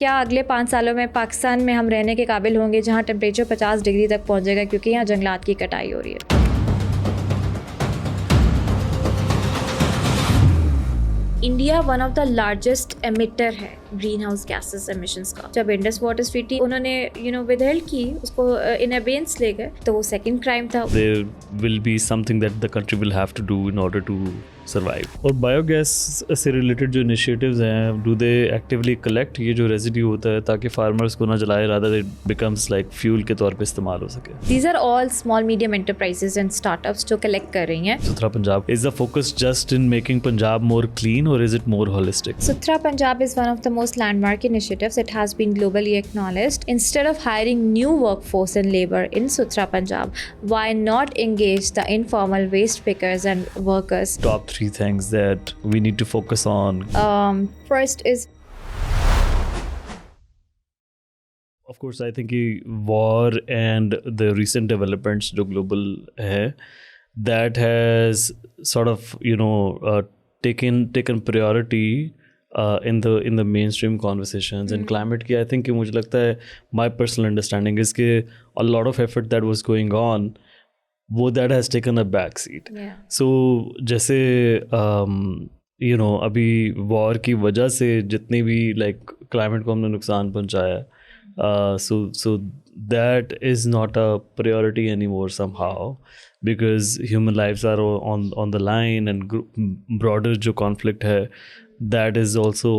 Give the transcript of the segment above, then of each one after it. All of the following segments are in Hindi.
क्या अगले 5 सालों में पाकिस्तान में हम रहने के काबिल होंगे जहां टेम्परेचर 50 डिग्री तक पहुंचेगा क्योंकि यहाँ जंगलात की कटाई हो रही है? India one of the largest emitter है ग्रीन हाउस गैसेस एमिशंस का। जब इंडस वाटर ट्रीटी उन्होंने विदहेल्ड की, उसको इन अबेंस ले गए, तो वो सेकंड क्राइम था। There will be something that the country will have to do in order to survive. और बायोगैस से रिलेटेड जो इनिशिएटिव्स हैं, डू दे एक्टिवली कलेक्ट ये जो रेजिड्यू होता है ताकि फार्मर्स को ना जलाए, rather it becomes like fuel के तौर पे इस्तेमाल हो सके? These are all small medium enterprises and startups जो कलेक्ट कर रही हैं। सुथरा Punjab, is the focus just in making Punjab more clean or is it more holistic? Suthra Punjab is one of the most landmark initiatives. It has been globally acknowledged. Instead of hiring new workforce and labor in Suthra Punjab, why not engage the informal waste pickers and workers? Top 3 things that we need to focus on. First is, Of course, I think war and the recent developments जो global है, that has sort of taken priority in the mainstream conversations. And climate की I think कि मुझे लगता है, my personal understanding is कि a lot of effort that was going on, वो that has taken a back seat. yeah. So जैसे अभी वॉर की वजह से जितनी भी लाइक क्लाइमेट को हमने नुकसान पहुंचाया, so that is not a priority anymore somehow, because human lives are on the line, and broader जो conflict है, that is also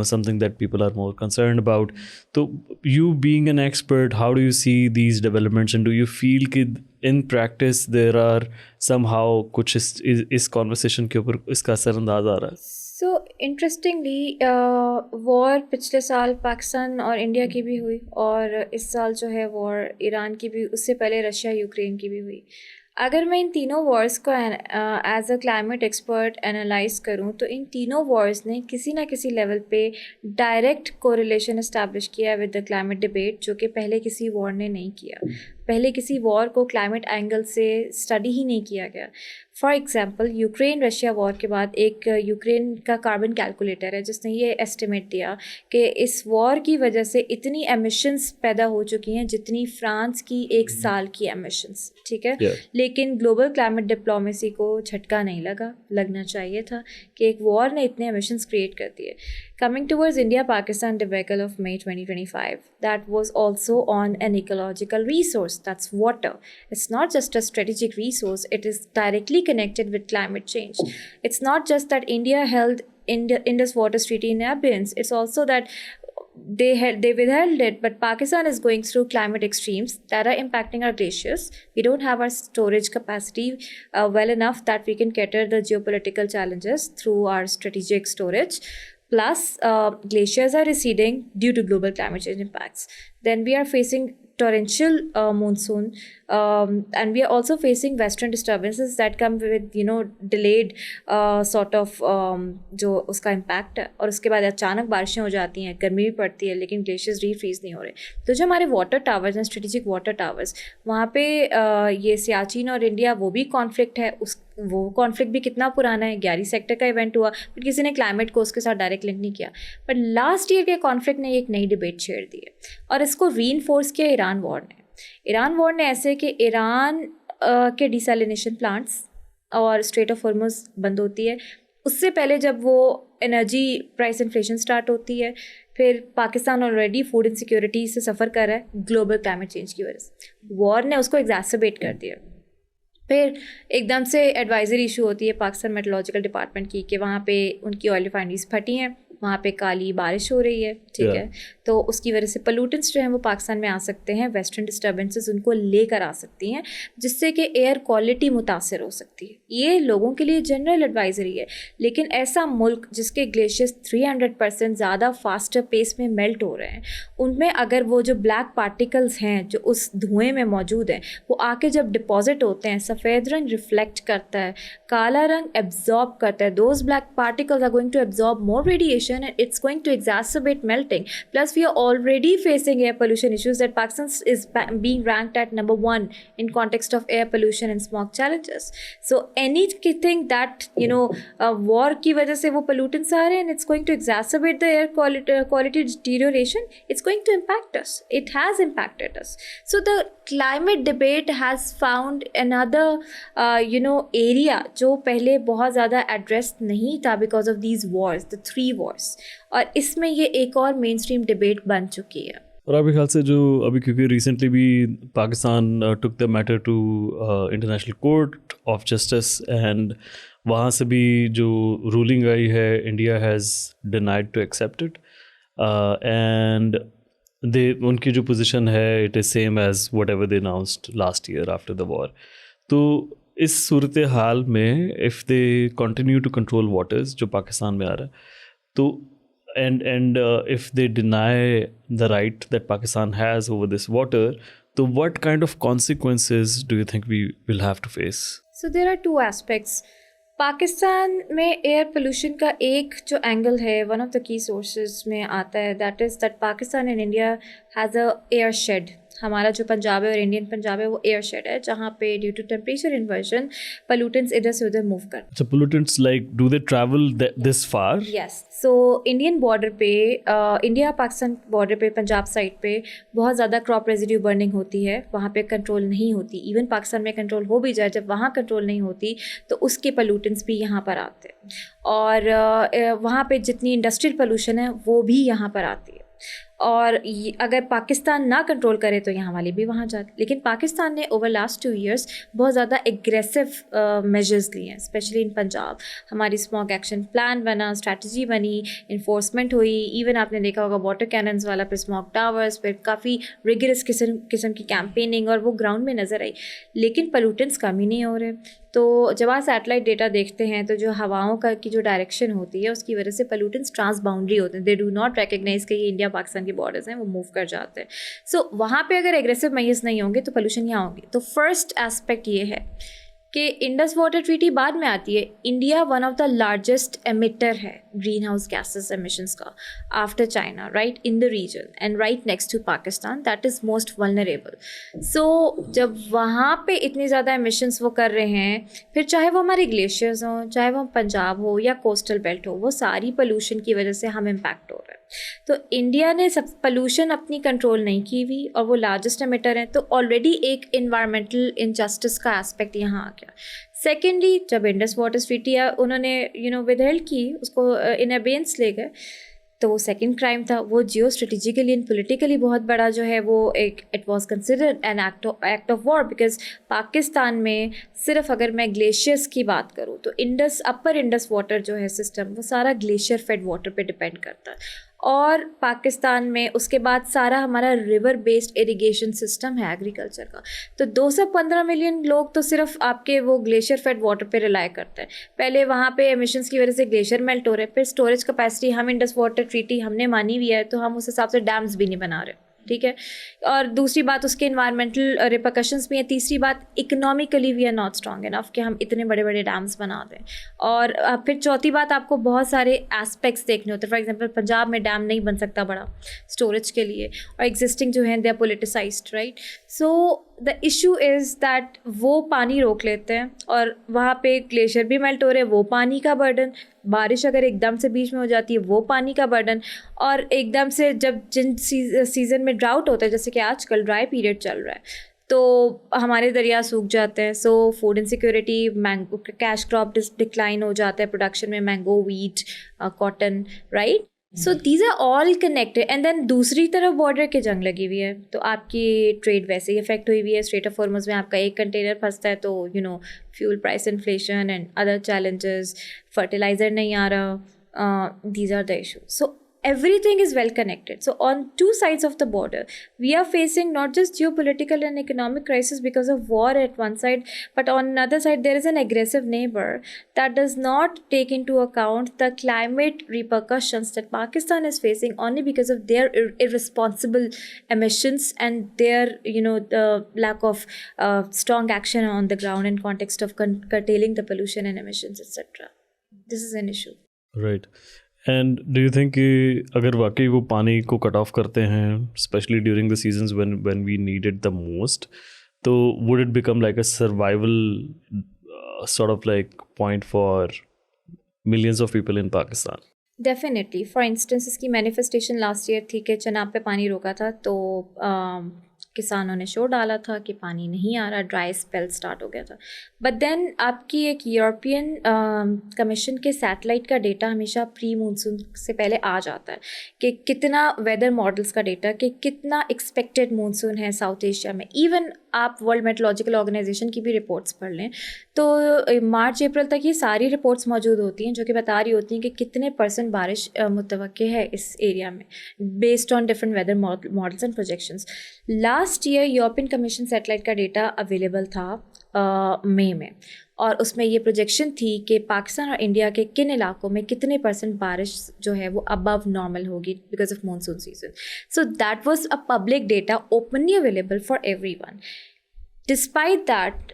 something that people are more concerned about. So you being an expert, how do you see these developments, and do you feel that in practice there are somehow कुछ इस conversation के ऊपर इसका असरअंदाज आ रहा है? So interestingly, वॉर पिछले साल पाकिस्तान और इंडिया की भी हुई, और इस साल जो है वॉर ईरान की भी, उससे पहले रशिया यूक्रेन की भी हुई। अगर मैं इन तीनों वॉर्स को as a climate expert analyse करूं, तो इन तीनों वॉर्स ने किसी ना किसी लेवल पे डायरेक्ट कोरिलेशन इस्टेब्लिश किया विद द क्लाइमेट डिबेट, जो कि पहले किसी वॉर ने नहीं किया। पहले किसी वॉर को क्लाइमेट एंगल से स्टडी ही नहीं किया गया। For example, Ukraine Russia war के बाद एक यूक्रेन का कार्बन कैलकुलेटर है जिसने ये एस्टिमेट दिया कि इस वॉर की वजह से इतनी एमिशंस पैदा हो चुकी हैं जितनी फ्रांस की एक साल की एमिशंस। ठीक है, लेकिन ग्लोबल क्लाइमेट डिप्लोमेसी को झटका नहीं लगना चाहिए था कि एक वॉर ने इतने एमिशंस क्रिएट कर दिए। Coming towards India-Pakistan debacle of May 2025, that was also on an ecological resource, that's water. It's not just a strategic resource, it is directly connected with climate change. It's not just that India held Indus Water Treaty in abeyance, it's also that they withheld it, but Pakistan is going through climate extremes that are impacting our glaciers. We don't have our storage capacity well enough that we can cater the geopolitical challenges through our strategic storage. Plus, glaciers are receding due to global climate change impacts. Then we are facing torrential monsoon, and we are also facing western disturbances that come with delayed sort of जो उसका impact है, और उसके बाद अचानक बारिशें हो जाती हैं, गर्मी भी पड़ती है, लेकिन ग्लेशियर्स रीफ्रीज नहीं हो रहे। तो जो हमारे वाटर टावर्स हैं, स्ट्रेटेजिक वाटर टावर्स, वहाँ पे ये सियाचिन और इंडिया, वो भी कॉन्फ्लिक्ट है। वो कॉन्फ्लिक्ट भी कितना पुराना है, 11 सेक्टर का इवेंट हुआ, बट किसी ने क्लाइमेट को उसके साथ डायरेक्ट लिंक नहीं किया। बट लास्ट ईयर के कॉन्फ्लिक्ट ने एक नई डिबेट छेड़ दी है, और इसको रीइंफोर्स किया ईरान वॉर ने ऐसे कि ईरान के डिसैलिनेशन प्लांट्स और स्ट्रेट ऑफ हॉर्मुज़ बंद होती है, उससे पहले जब वो एनर्जी प्राइस इन्फ्लेशन स्टार्ट होती है, फिर पाकिस्तान ऑलरेडी फूड इनसिक्योरिटी से सफ़र कर रहा है ग्लोबल क्लाइमेट चेंज की वजह से। वॉर ने उसको एग्जैसरबेट कर दिया। फिर एकदम से एडवाइजरी इशू होती है पाकिस्तान मेट्रोलॉजिकल डिपार्टमेंट की कि वहाँ पे उनकी ऑयल रिफाइनरीज फटी हैं, वहाँ पे काली बारिश हो रही है। ठीक है, तो उसकी वजह से पोल्यूटेंट्स जो हैं वो पाकिस्तान में आ सकते हैं, वेस्टर्न डिस्टर्बेंसेस उनको लेकर आ सकती हैं, जिससे कि एयर क्वालिटी मुतासर हो सकती है। ये लोगों के लिए जनरल एडवाइजरी है, लेकिन ऐसा मुल्क जिसके ग्लेशियर्स 300% ज़्यादा फास्टर पेस में मेल्ट हो रहे हैं, उनमें अगर वो जो ब्लैक पार्टिकल्स हैं जो उस धुएँ में मौजूद हैं, वो आके जब डिपॉजिट होते हैं, सफ़ेद रंग रिफ्लेक्ट करता है, काला रंग एब्जॉर्ब करता है। Those black particles are going to absorb more radiation pollution, and it's going to exacerbate melting. Plus, we are already facing air pollution issues that Pakistan is being ranked at number 1 in context of air pollution and smog challenges. So anything that war की वजह से वो pollutants आ रहे हैं, and it's going to exacerbate the air quality deterioration. It's going to impact us. It has impacted us. So the climate debate has found another area जो पहले बहुत ज़्यादा addressed नहीं था because of these wars, the 3 wars. और इसमें ये एक और mainstream debate बन चुकी है. और आपके ख्याल से जो अभी, क्योंकि रिसेंटली भी Pakistan took the matter to international court of justice, and वहाँ से भी जो रूलिंग आई है, India has denied to accept it, and उनकी जो पोजीशन है it is same as whatever they announced last year after the war. तो इस सूरत हाल में if they continue to control waters जो पाकिस्तान में आ रहा है, तो and if they deny the right that Pakistan has over this water, so what kind of consequences do you think we will have to face? So there are 2 aspects. Pakistan में एयर पोल्यूशन का एक जो एंगल है, one of the key sources में आता है, that is that Pakistan and India has a air shed. हमारा जो पंजाब है और इंडियन पंजाब है वो एयर शेड है, जहाँ पे due to temperature inversion pollutants इधर से उधर मूव करते हैं. अच्छा, pollutants like do they travel this far? Yes. So Indian border पे, इंडिया पाकिस्तान बॉर्डर पे, पंजाब साइड पे बहुत ज़्यादा क्रॉप रेजिड्यू बर्निंग होती है. वहाँ पे कंट्रोल नहीं होती. इवन पाकिस्तान में कंट्रोल हो भी जाए, जब वहाँ कंट्रोल नहीं होती तो उसके पोल्यूटेंट्स भी यहाँ पर आते हैं. और वहाँ पे जितनी इंडस्ट्रियल पोल्यूशन है वो भी यहाँ पर आती है. और अगर पाकिस्तान ना कंट्रोल करे तो यहाँ वाले भी वहाँ जाते. लेकिन पाकिस्तान ने ओवर लास्ट 2 years बहुत ज़्यादा एग्रेसिव मेजर्स लिए हैं, स्पेशली इन पंजाब. हमारी स्मॉग एक्शन प्लान बना, स्ट्रैटेजी बनी, इन्फोर्समेंट हुई. इवन आपने देखा होगा वाटर कैनन्स वाला, फिर स्मॉग टावर्स, फिर काफ़ी रिगरस किस्म की कैंपेनिंग, और वो ग्राउंड में नज़र आई. लेकिन पोल्यूटेंट्स कम ही नहीं हो रहे. तो जब आप सैटेलाइट डेटा देखते हैं तो जो हवाओं की जो डायरेक्शन होती है उसकी वजह से पोल्यूटेंट्स ट्रांस बाउंड्री होते हैं. दे डू नॉट रिकग्नाइज कि ये इंडिया पाकिस्तान के बॉर्डर्स हैं, वो मूव कर जाते हैं. सो वहाँ पे अगर एग्रेसिव मेजर्स नहीं होंगे तो पोल्यूशन यहाँ होगी. तो फर्स्ट एस्पेक्ट ये है कि इंडस वाटर ट्रीटी बाद में आती है. India one of the largest emitter है ग्रीन हाउस गैसेस एमिशंस का after China, right in the region, and right next to Pakistan, that is most vulnerable. So जब वहाँ पे इतनी ज़्यादा एमिशंस वो कर रहे हैं, फिर चाहे वो हमारे ग्लेशियर्स हों, चाहे वो पंजाब हो या कोस्टल बेल्ट हो, वो सारी पोल्यूशन की वजह से हम इम्पैक्ट हो रहे हैं. तो इंडिया ने सब पोल्यूशन अपनी कंट्रोल नहीं की हुई और वो लार्जेस्ट एमिटर हैं. तो ऑलरेडी एक इन्वायरमेंटल इनजस्टिस का एस्पेक्ट यहाँ आ गया. सेकेंडली, जब इंडस वाटर ट्रीटी उन्होंने विदहेल्ड की, उसको इन अबेंस ले गए, तो वो सेकंड क्राइम था. वो जियो स्ट्रेटिजिकली एंड पोलिटिकली बहुत बड़ा जो है वो एक, it was considered an act of war. Because Pakistan में सिर्फ अगर मैं ग्लेशियर्स की बात करूँ तो अपर इंडस वाटर जो है सिस्टम, वो सारा ग्लेशियर फेड वाटर पे डिपेंड करता है. और पाकिस्तान में उसके बाद सारा हमारा रिवर बेस्ड इरिगेशन सिस्टम है एग्रीकल्चर का. तो 215 मिलियन लोग तो सिर्फ आपके वो ग्लेशियर फेड वाटर पे रिलाई करते हैं. पहले वहाँ पे एमिशंस की वजह से ग्लेशियर मेल्ट हो रहे हैं, फिर स्टोरेज कैपेसिटी हम इंडस वाटर ट्रीटी हमने मानी हुई है, तो हम उस हिसाब से डैम्स भी नहीं बना रहे. ठीक है. और दूसरी बात उसके इन्वायरमेंटल रिपरकशंस भी है. तीसरी बात, economically we are not strong enough कि हम इतने बड़े बड़े डैम्स बना दें. और फिर चौथी बात, आपको बहुत सारे एस्पेक्ट्स देखने होते हैं. फॉर एग्जांपल पंजाब में डैम नहीं बन सकता बड़ा स्टोरेज के लिए, और एग्जिस्टिंग जो है they are politicised, right. So the issue is that वो पानी रोक लेते हैं और वहाँ पे ग्लेशियर भी मेल्ट हो रहे हैं, वो पानी का बर्डन. बारिश अगर एकदम से बीच में हो जाती है, वो पानी का बर्डन. और एकदम से जब जिन सीज़न में ड्राउट होता है, जैसे कि आजकल ड्राई पीरियड चल रहा है, तो हमारे दरिया सूख जाते हैं. So food insecurity, mango cash crop decline हो जाता है प्रोडक्शन में, mango, wheat, cotton, right. So these are all connected. And then दूसरी तरफ बॉर्डर की जंग लगी हुई है, तो आपकी ट्रेड वैसे ही इफेक्ट हुई हुई है. स्ट्रेट ऑफ हॉर्मुज़ में आपका एक कंटेनर फंसता है तो fuel price inflation and other challenges, fertiliser नहीं आ रहा, these are the issue. So everything is well connected. So on 2 sides of the border, we are facing not just geopolitical and economic crisis because of war at one side, but on another side there is an aggressive neighbor that does not take into account the climate repercussions that Pakistan is facing only because of their irresponsible emissions and their the lack of strong action on the ground in context of curtailing the pollution and emissions, etc. This is an issue. Right. And do you think कि अगर वाकई वो पानी को कट ऑफ करते हैं specially during the seasons when we need it the most, तो would it become like a survival sort of like point for millions of people in Pakistan? Definitely for instance इसकी मैनिफेस्टेशन लास्ट ईयर थी कि चनाब पे पानी रोका था, तो किसानों ने शो डाला था कि पानी नहीं आ रहा, ड्राई स्पेल स्टार्ट हो गया था. बट देन आपकी एक यूरोपियन कमीशन के सैटेलाइट का डेटा हमेशा प्री मानसून से पहले आ जाता है कि कितना वेदर मॉडल्स का डेटा कि कितना एक्सपेक्टेड मानसून है साउथ एशिया में. इवन आप वर्ल्ड मेट्रोलॉजिकल ऑर्गेनाइजेशन की भी रिपोर्ट्स पढ़ लें तो मार्च अप्रैल तक ये सारी रिपोर्ट्स मौजूद होती हैं जो कि बता रही होती हैं कि कितने % बारिश मुतवक्के है इस एरिया में based on different weather models and projections. Last year European commission satellite का डेटा अवेलेबल था मई में, और उसमें ये प्रोजेक्शन थी कि पाकिस्तान और इंडिया के किन इलाकों में कितने % बारिश जो है वो अबव नॉर्मल होगी because of monsoon season. So that was a public data openly available for everyone. Despite that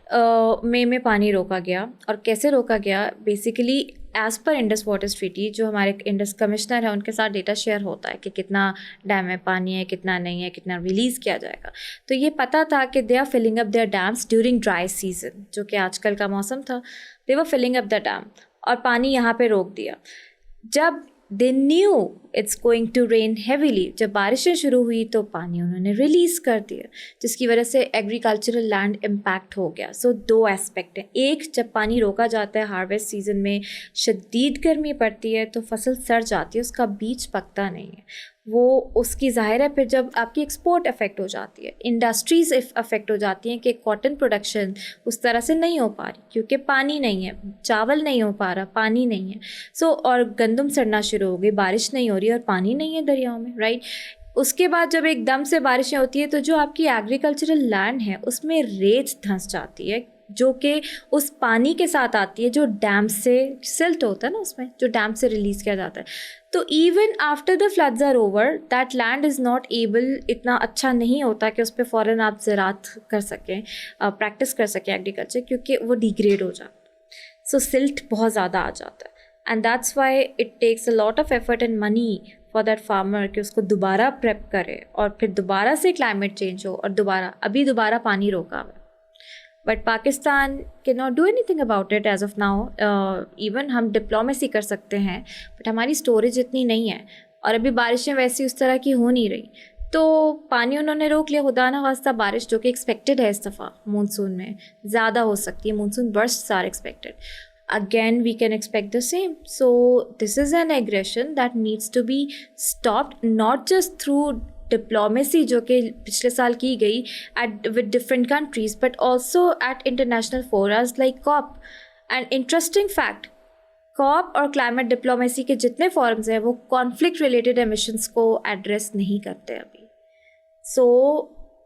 मई में पानी रोका गया, और कैसे रोका गया, basically as per Indus waters treaty जो हमारे इंडस कमिश्नर है उनके साथ डेटा शेयर होता है कि कितना डैम में पानी है, कितना नहीं है, कितना रिलीज़ किया जाएगा. तो ये पता था कि they are filling up their dams during dry season, जो कि आजकल का मौसम था. They were filling up the dam और पानी यहाँ पे रोक दिया. जब they knew it's going to rain heavily, जब बारिशें शुरू हुई तो पानी उन्होंने रिलीज़ कर दिया, जिसकी वजह से एग्रीकल्चरल लैंड इम्पैक्ट हो गया. सो दो एस्पेक्ट हैं. एक, जब पानी रोका जाता है हार्वेस्ट सीजन में शदीद गर्मी पड़ती है तो फसल सड़ जाती है, उसका बीज पकता नहीं है, वो उसकी ज़ाहिर है. फिर जब आपकी एक्सपोर्ट अफेक्ट हो जाती है, इंडस्ट्रीज़ अफेक्ट हो जाती हैं कि कॉटन प्रोडक्शन उस तरह से नहीं हो पा रही क्योंकि पानी नहीं है, चावल नहीं हो पा रहा, पानी नहीं है. सो और गंदम सड़ना शुरू हो गई, बारिश नहीं हो रही और पानी नहीं है दरियाओं में, राइट. उसके बाद जब एकदम से बारिशें होती है तो जो आपकी एग्रीकल्चरल लैंड है उसमें रेत धंस जाती है, जो कि उस पानी के साथ आती है जो डैम से सिल्ट होता है ना, उसमें जो डैम से रिलीज़ किया जाता है. तो even after the floods are over that land is not able, इतना अच्छा नहीं होता कि उस पर फ़ौरन आप ज़रात कर सकें, प्रैक्टिस कर सकें एग्रीकल्चर, क्योंकि वो डिग्रेड हो जाता है. सो सिल्ट बहुत ज़्यादा आ जाता है, and that's why it takes a lot of effort and money for that farmer कि उसको दोबारा प्रेप करे और फिर दोबारा से क्लाइमेट चेंज हो और दोबारा पानी रोका हुआ. But Pakistan can not do anything about it as of now. Even हम डिप्लोमेसी कर सकते हैं बट हमारी स्टोरेज इतनी नहीं है, और अभी बारिशें वैसी उस तरह की हो नहीं रही, तो पानी उन्होंने रोक लिया. खुदा ना वास्ता बारिश जो कि एक्सपेक्टेड है इस दफ़ा मानसून में ज़्यादा हो सकती है, monsoon bursts are expected. Again we can expect the same. So this is an aggression that needs to be stopped, not just through diplomacy जो कि पिछले साल की गई with different countries, but also at international forums like COP. And interesting fact, COP और climate diplomacy के जितने forums हैं वो conflict related emissions को address नहीं करते अभी. So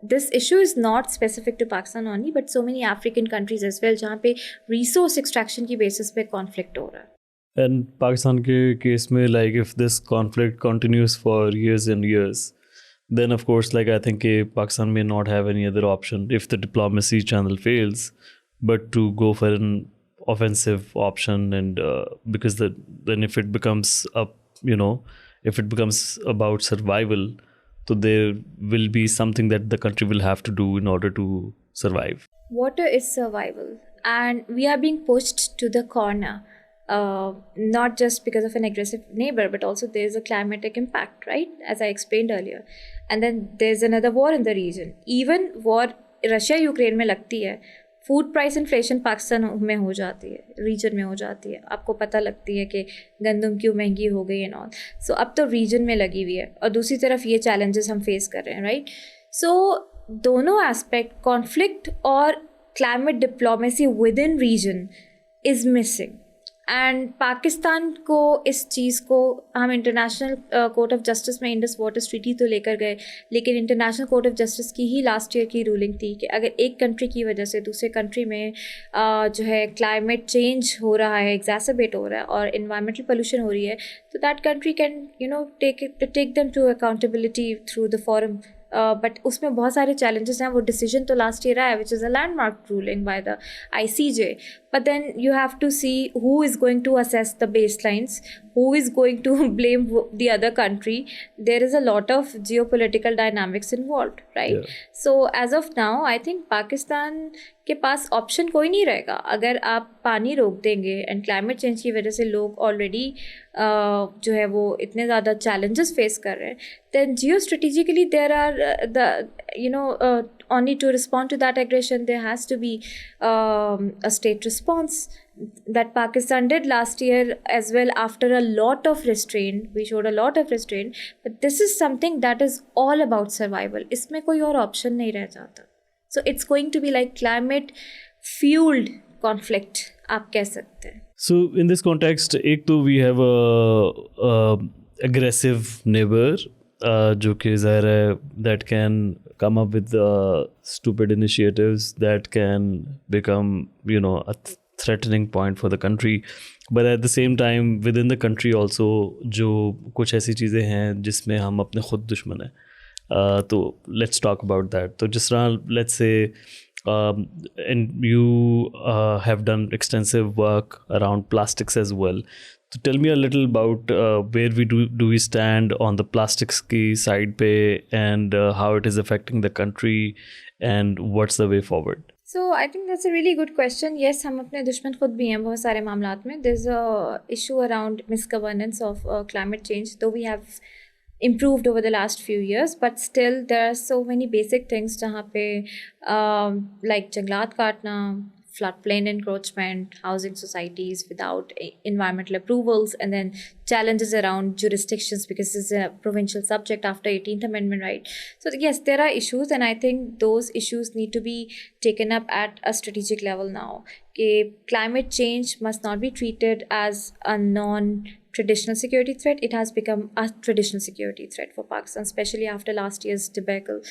this issue is not specific to Pakistan only, but so many African countries as well जहाँ पे resource extraction की basis पे conflict हो रहा है. And Pakistan के case में, like if this conflict continues for years and years, then of course like I think Pakistan may not have any other option if the diplomacy channel fails but to go for an offensive option. And because then if it becomes if it becomes about survival, so there will be something that the country will have to do in order to survive. Water is survival, and we are being pushed to the corner, not just because of an aggressive neighbor, but also there is a climatic impact, right, as I explained earlier. And then there's another war in the region. Even war Russia Ukraine में लगती है, फूड प्राइस इन्फ्लेशन पाकिस्तान में हो जाती है, रीजन में हो जाती है, आपको पता लगती है कि गंदम क्यों महंगी हो गई एंड ऑल. सो अब तो रीजन में लगी हुई है, और दूसरी तरफ ये चैलेंजेस हम फेस कर रहे हैं, राइट. सो दोनों एस्पेक्ट, कॉन्फ्लिक्ट और climate diplomacy within region is missing. And Pakistan को इस चीज़ को हम इंटरनेशनल कोर्ट ऑफ जस्टिस में इंडस वाटर्स ट्रीटी तो लेकर गए, लेकिन इंटरनेशनल कोर्ट ऑफ जस्टिस की ही लास्ट ईयर की रूलिंग थी कि अगर एक कंट्री की वजह से दूसरे कंट्री में जो है क्लाइमेट चेंज हो रहा है, एग्जैसरबेट हो रहा है और इन्वायरमेंटल पोल्यूशन हो रही है, तो that country can take them to accountability through the forum. But उसमें बहुत सारे चैलेंजेस हैं. वो डिसीजन तो लास्ट ईयर आया which is a landmark ruling by the ICJ, but then you have to see who is going to assess the baselines, who is going to blame the other country? There is a lot of geopolitical dynamics involved, right? Yeah. So as of now, I think Pakistan के पास ऑप्शन कोई नहीं रहेगा अगर आप पानी रोक देंगे एंड क्लाइमेट चेंज की वजह से लोग ऑलरेडी जो है वो इतने ज़्यादा चैलेंजेस फेस कर रहे हैं then geo strategically there are the only to respond to that aggression there has to be a state response that Pakistan did last year as well after a lot of restraint. We showed a lot of restraint, but this is something that is all about survival. इसमें कोई और option नहीं रह जाता. So it's going to be like climate fueled conflict आप कह सकते हैं. So in this context, एक तो we have a aggressive neighbor जो कि ज़ाहिर है that can come up with stupid initiatives that can become a threatening point for the country, but at the same time within the country also जो कुछ ऐसी चीज़ें हैं जिसमें हम अपने खुद दुश्मन हैं. तो let's talk about that. तो जिस तरह let's say and you have done extensive work around plastics as well. So tell me a little about where do we stand on the plastics की side पे and how it is affecting the country and what's the way forward? So I think that's a really good question. Yes, हम अपने दुश्मन खुद भी हैं बहुत सारे मामलात में. There's a issue around misgovernance of climate change, though we have improved over the last few years, but still there are so many basic things जहाँ पे like जंगलात काटना, floodplain encroachment, housing societies without environmental approvals, and then challenges around jurisdictions because this is a provincial subject after 18th Amendment, right? So yes, there are issues, and I think those issues need to be taken up at a strategic level now. Climate change must not be treated as a non-traditional security threat. It has become a traditional security threat for Pakistan, especially after last year's debacle.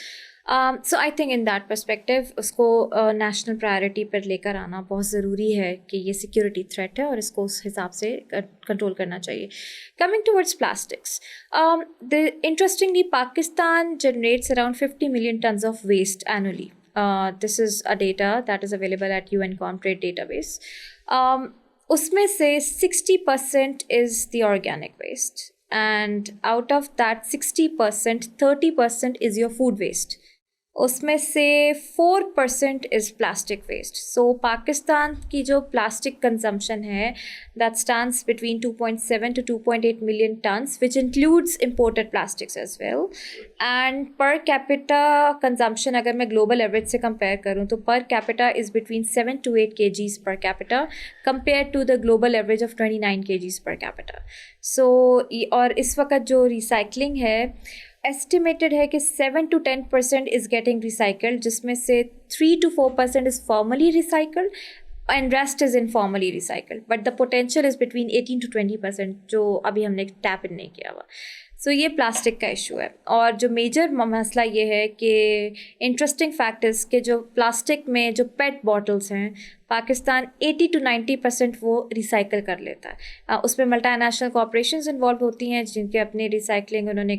So I think in that perspective उसको national priority पर लेकर आना बहुत ज़रूरी है कि ये security threat है और इसको उस हिसाब से control करना चाहिए. Coming towards plastics, interestingly Pakistan generates around 50 million tons of waste annually. This is a data that is available at UN Comtrade database. उसमें से 60% is the organic waste, and out of that 60%, 30% is your food waste. उसमें से 4% is plastic waste. So Pakistan की जो plastic consumption है that stands between 2.7 to 2.8 million tons, which includes imported plastics as well. And per capita consumption अगर मैं global average से compare करूँ तो per capita is between 7 to 8 kgs per capita compared to the global average of 29 kgs per capita. So और इस वक्त जो recycling है estimated है कि 7 to 10% is getting recycled, जिसमें से 3 to 4% is formally recycled and rest is informally recycled, but the potential is between 18 to 20% जो अभी हमने टैप इन नहीं किया हुआ. सो ये प्लास्टिक का इशू है. और जो मेजर मसला ये है कि इंटरेस्टिंग फैक्टर्स के जो प्लास्टिक में जो पेट बॉटल्स हैं पाकिस्तान 80 to 90% वो रिसाइकिल कर लेता है. उसमें मल्टीनेशनल कॉर्पोरेशंस इन्वॉल्व होती हैं जिनके अपने रिसाइकलिंग उन्होंने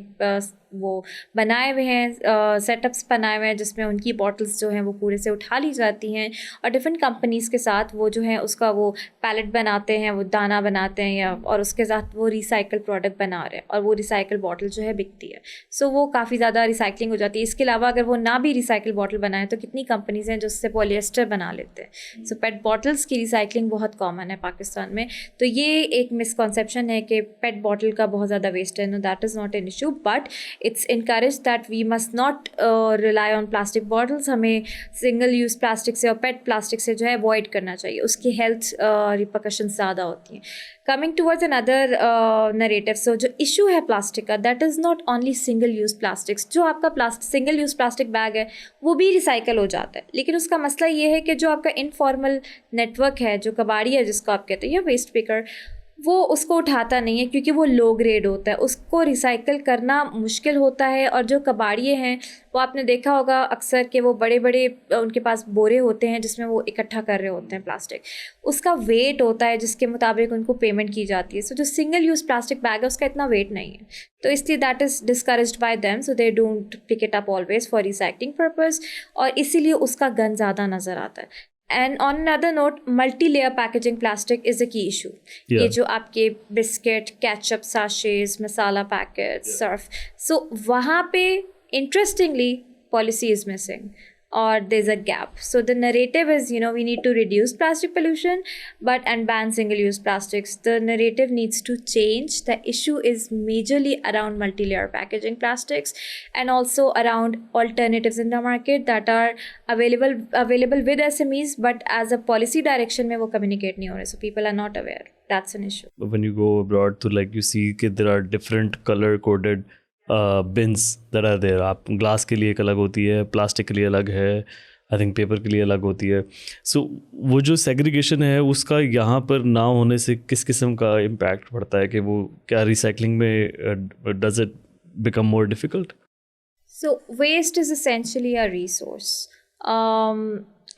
वो बनाए हुए हैं, सेटअप्स बनाए हुए हैं जिसमें उनकी बॉटल्स जो हैं वो पूरे से उठा ली जाती हैं और डिफरेंट कंपनीज़ के साथ वो जो है उसका वो पैलेट बनाते हैं, वो दाना बनाते हैं या और उसके साथ वो रिसाइकल प्रोडक्ट बना रहे हैं और वो रिसाइकल बॉटल जो है बिकती है. सो वो काफ़ी ज़्यादा रिसाइकलिंग हो जाती है. इसके अलावा अगर वो ना भी रिसाइकल बॉटल बनाए तो कितनी कंपनीज़ हैं जो उससे पॉलिएस्टर बना लेते हैं. सो पेट बॉटल्स की रिसाइकलिंग बहुत कॉमन है पाकिस्तान में. तो ये एक मिसकॉन्सेप्शन है कि पेट बॉटल का बहुत ज़्यादा वेस्ट है. No, that is not an issue, but it's encouraged that we must not rely on plastic bottles. हमें सिंगल यूज़ प्लास्टिक से और पेट प्लास्टिक से जो है अवॉइड करना चाहिए. उसकी हेल्थ रिपरकशंस ज़्यादा होती हैं. कमिंग टूवर्ड्स अनदर नरेटिव, सो जो इशू है प्लास्टिक का that is not only single use plastics. जो आपका सिंगल यूज़ प्लास्टिक बैग है वो भी रिसाइकल हो जाता है, लेकिन उसका मसला ये है कि जो आपका इनफॉर्मल नेटवर्क है, जो कबाड़ी है जिसको आप कहते हैं या वेस्ट पिकर, वो उसको उठाता नहीं है क्योंकि वो लो ग्रेड होता है. उसको रिसाइकल करना मुश्किल होता है. और जो कबाड़िए हैं वो आपने देखा होगा अक्सर कि वो बड़े बड़े उनके पास बोरे होते हैं जिसमें वो इकट्ठा कर रहे होते हैं प्लास्टिक. उसका वेट होता है जिसके मुताबिक उनको पेमेंट की जाती है. सो जो सिंगल यूज़ प्लास्टिक बैग है उसका इतना वेट नहीं है, तो इसलिए that is discouraged by them. So they don't pick it up always for recycling purpose और इसीलिए उसका गन ज़्यादा नज़र आता है. And on another note, multi-layer packaging plastic is a key issue. Yeah. ये जो आपके biscuit, ketchup sachets, masala packets, surf. So वहाँ पे interestingly policy is missing, or there's a gap. So the narrative is, we need to reduce plastic pollution and ban single-use plastics. The narrative needs to change. The issue is majorly around multi-layer packaging plastics and also around alternatives in the market that are available with SMEs, but as a policy direction में वो communicate नहीं हो रहे. So people are not aware. That's an issue. When you go abroad, so like you see कि there are different color-coded bins that are there. आप ग्लास के लिए एक अलग होती है, प्लास्टिक के लिए अलग है, आई थिंक पेपर के लिए अलग होती है. सो वो जो सेग्रीगेशन है उसका यहाँ पर ना होने से किस किस्म का इम्पैक्ट पड़ता है कि वो क्या रिसाइकलिंग में does it become more difficult? So waste is essentially a resource.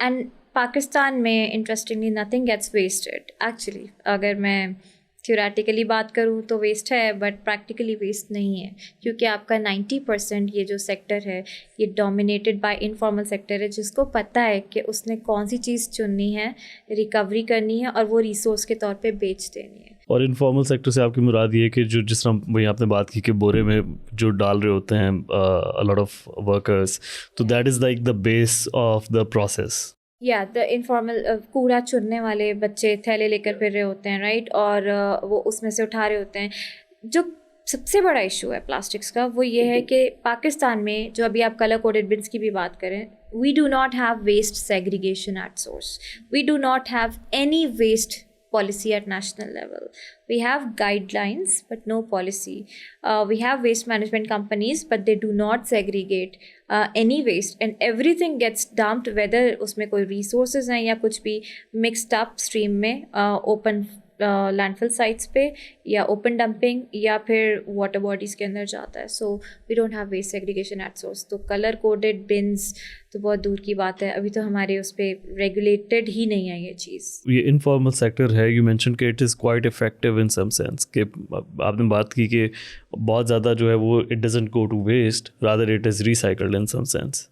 And Pakistan में interestingly nothing gets wasted. Actually, अगर मैं theoretically बात करूँ तो waste है, but practically waste नहीं है, क्योंकि आपका 90% ये जो sector है ये dominated by informal sector है, जिसको पता है कि उसने कौन सी चीज़ चुननी है, recovery करनी है और वो resource के तौर पे बेच देनी है. और इनफॉर्मल सेक्टर से आपकी मुराद ये कि जो जिस तरह वही आपने बात की कि बोरे में जो डाल रहे होते हैं a lot of workers, तो that is like the base of the process. या द इनफॉर्मल कूड़ा चुनने वाले बच्चे थैले लेकर फिर रहे होते हैं, राइट, और वो उसमें से उठा रहे होते हैं. जो सबसे बड़ा इशू है प्लास्टिक्स का वो ये है कि पाकिस्तान में जो अभी आप कलर कोडेड बिन्स की भी बात करें, we do not have waste segregation at source. We do not have any waste policy at national level. We have guidelines but no policy. We have waste management companies but they do not segregate any waste, and everything gets dumped, whether उसमें कोई resources हैं या कुछ भी mixed up stream में open लैंडफिल साइट्स पे या ओपन डंपिंग या फिर वाटर बॉडीज़ के अंदर जाता है. So we don't have waste segregation at source. तो कलर कोडेड बिन्स तो बहुत दूर की बात है, अभी तो हमारे उस पर रेगुलेटेड ही नहीं है ये चीज़. ये इनफॉर्मल सेक्टर है, यू मेंशन कि it is quite effective in some sense, कि आपने बात की कि बहुत ज़्यादा जो है वो it doesn't go to waste, rather it is recycled in some sense.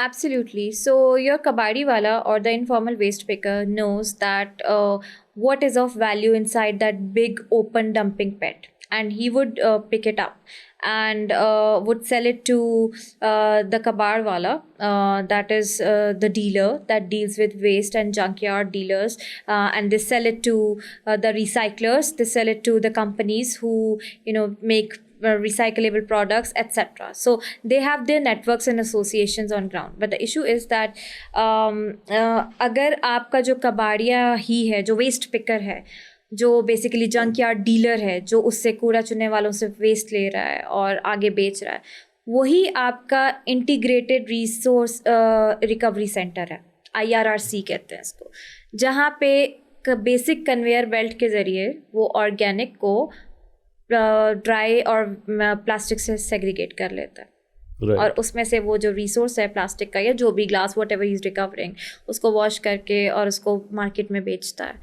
Absolutely. So your kabadi wala or the informal waste picker knows that what is of value inside that big open dumping pit, and he would pick it up and would sell it to the kabar wala, that is the dealer that deals with waste and junkyard dealers, and they sell it to the recyclers, they sell it to the companies who make recyclable products, etc. So they have their networks and associations on ground. But the issue is that अगर आपका जो कबाड़िया ही है, जो वेस्ट पिकर है, जो बेसिकली जंक यार्ड डीलर है, जो उससे कूड़ा चुनने वालों से वेस्ट ले रहा है और आगे बेच रहा है, वही आपका इंटीग्रेटेड रिसोर्स रिकवरी सेंटर है, IRRC कहते हैं इसको, जहाँ पे बेसिक कन्वेयर बेल्ट के ज़रिए वो ऑर्गेनिक को ड्राई और प्लास्टिक से सेग्रीगेट कर लेता है. Right. और उसमें से वो जो रिसोर्स है प्लास्टिक का या जो भी glass what ever is recovering, उसको वॉश करके और उसको मार्केट में बेचता है,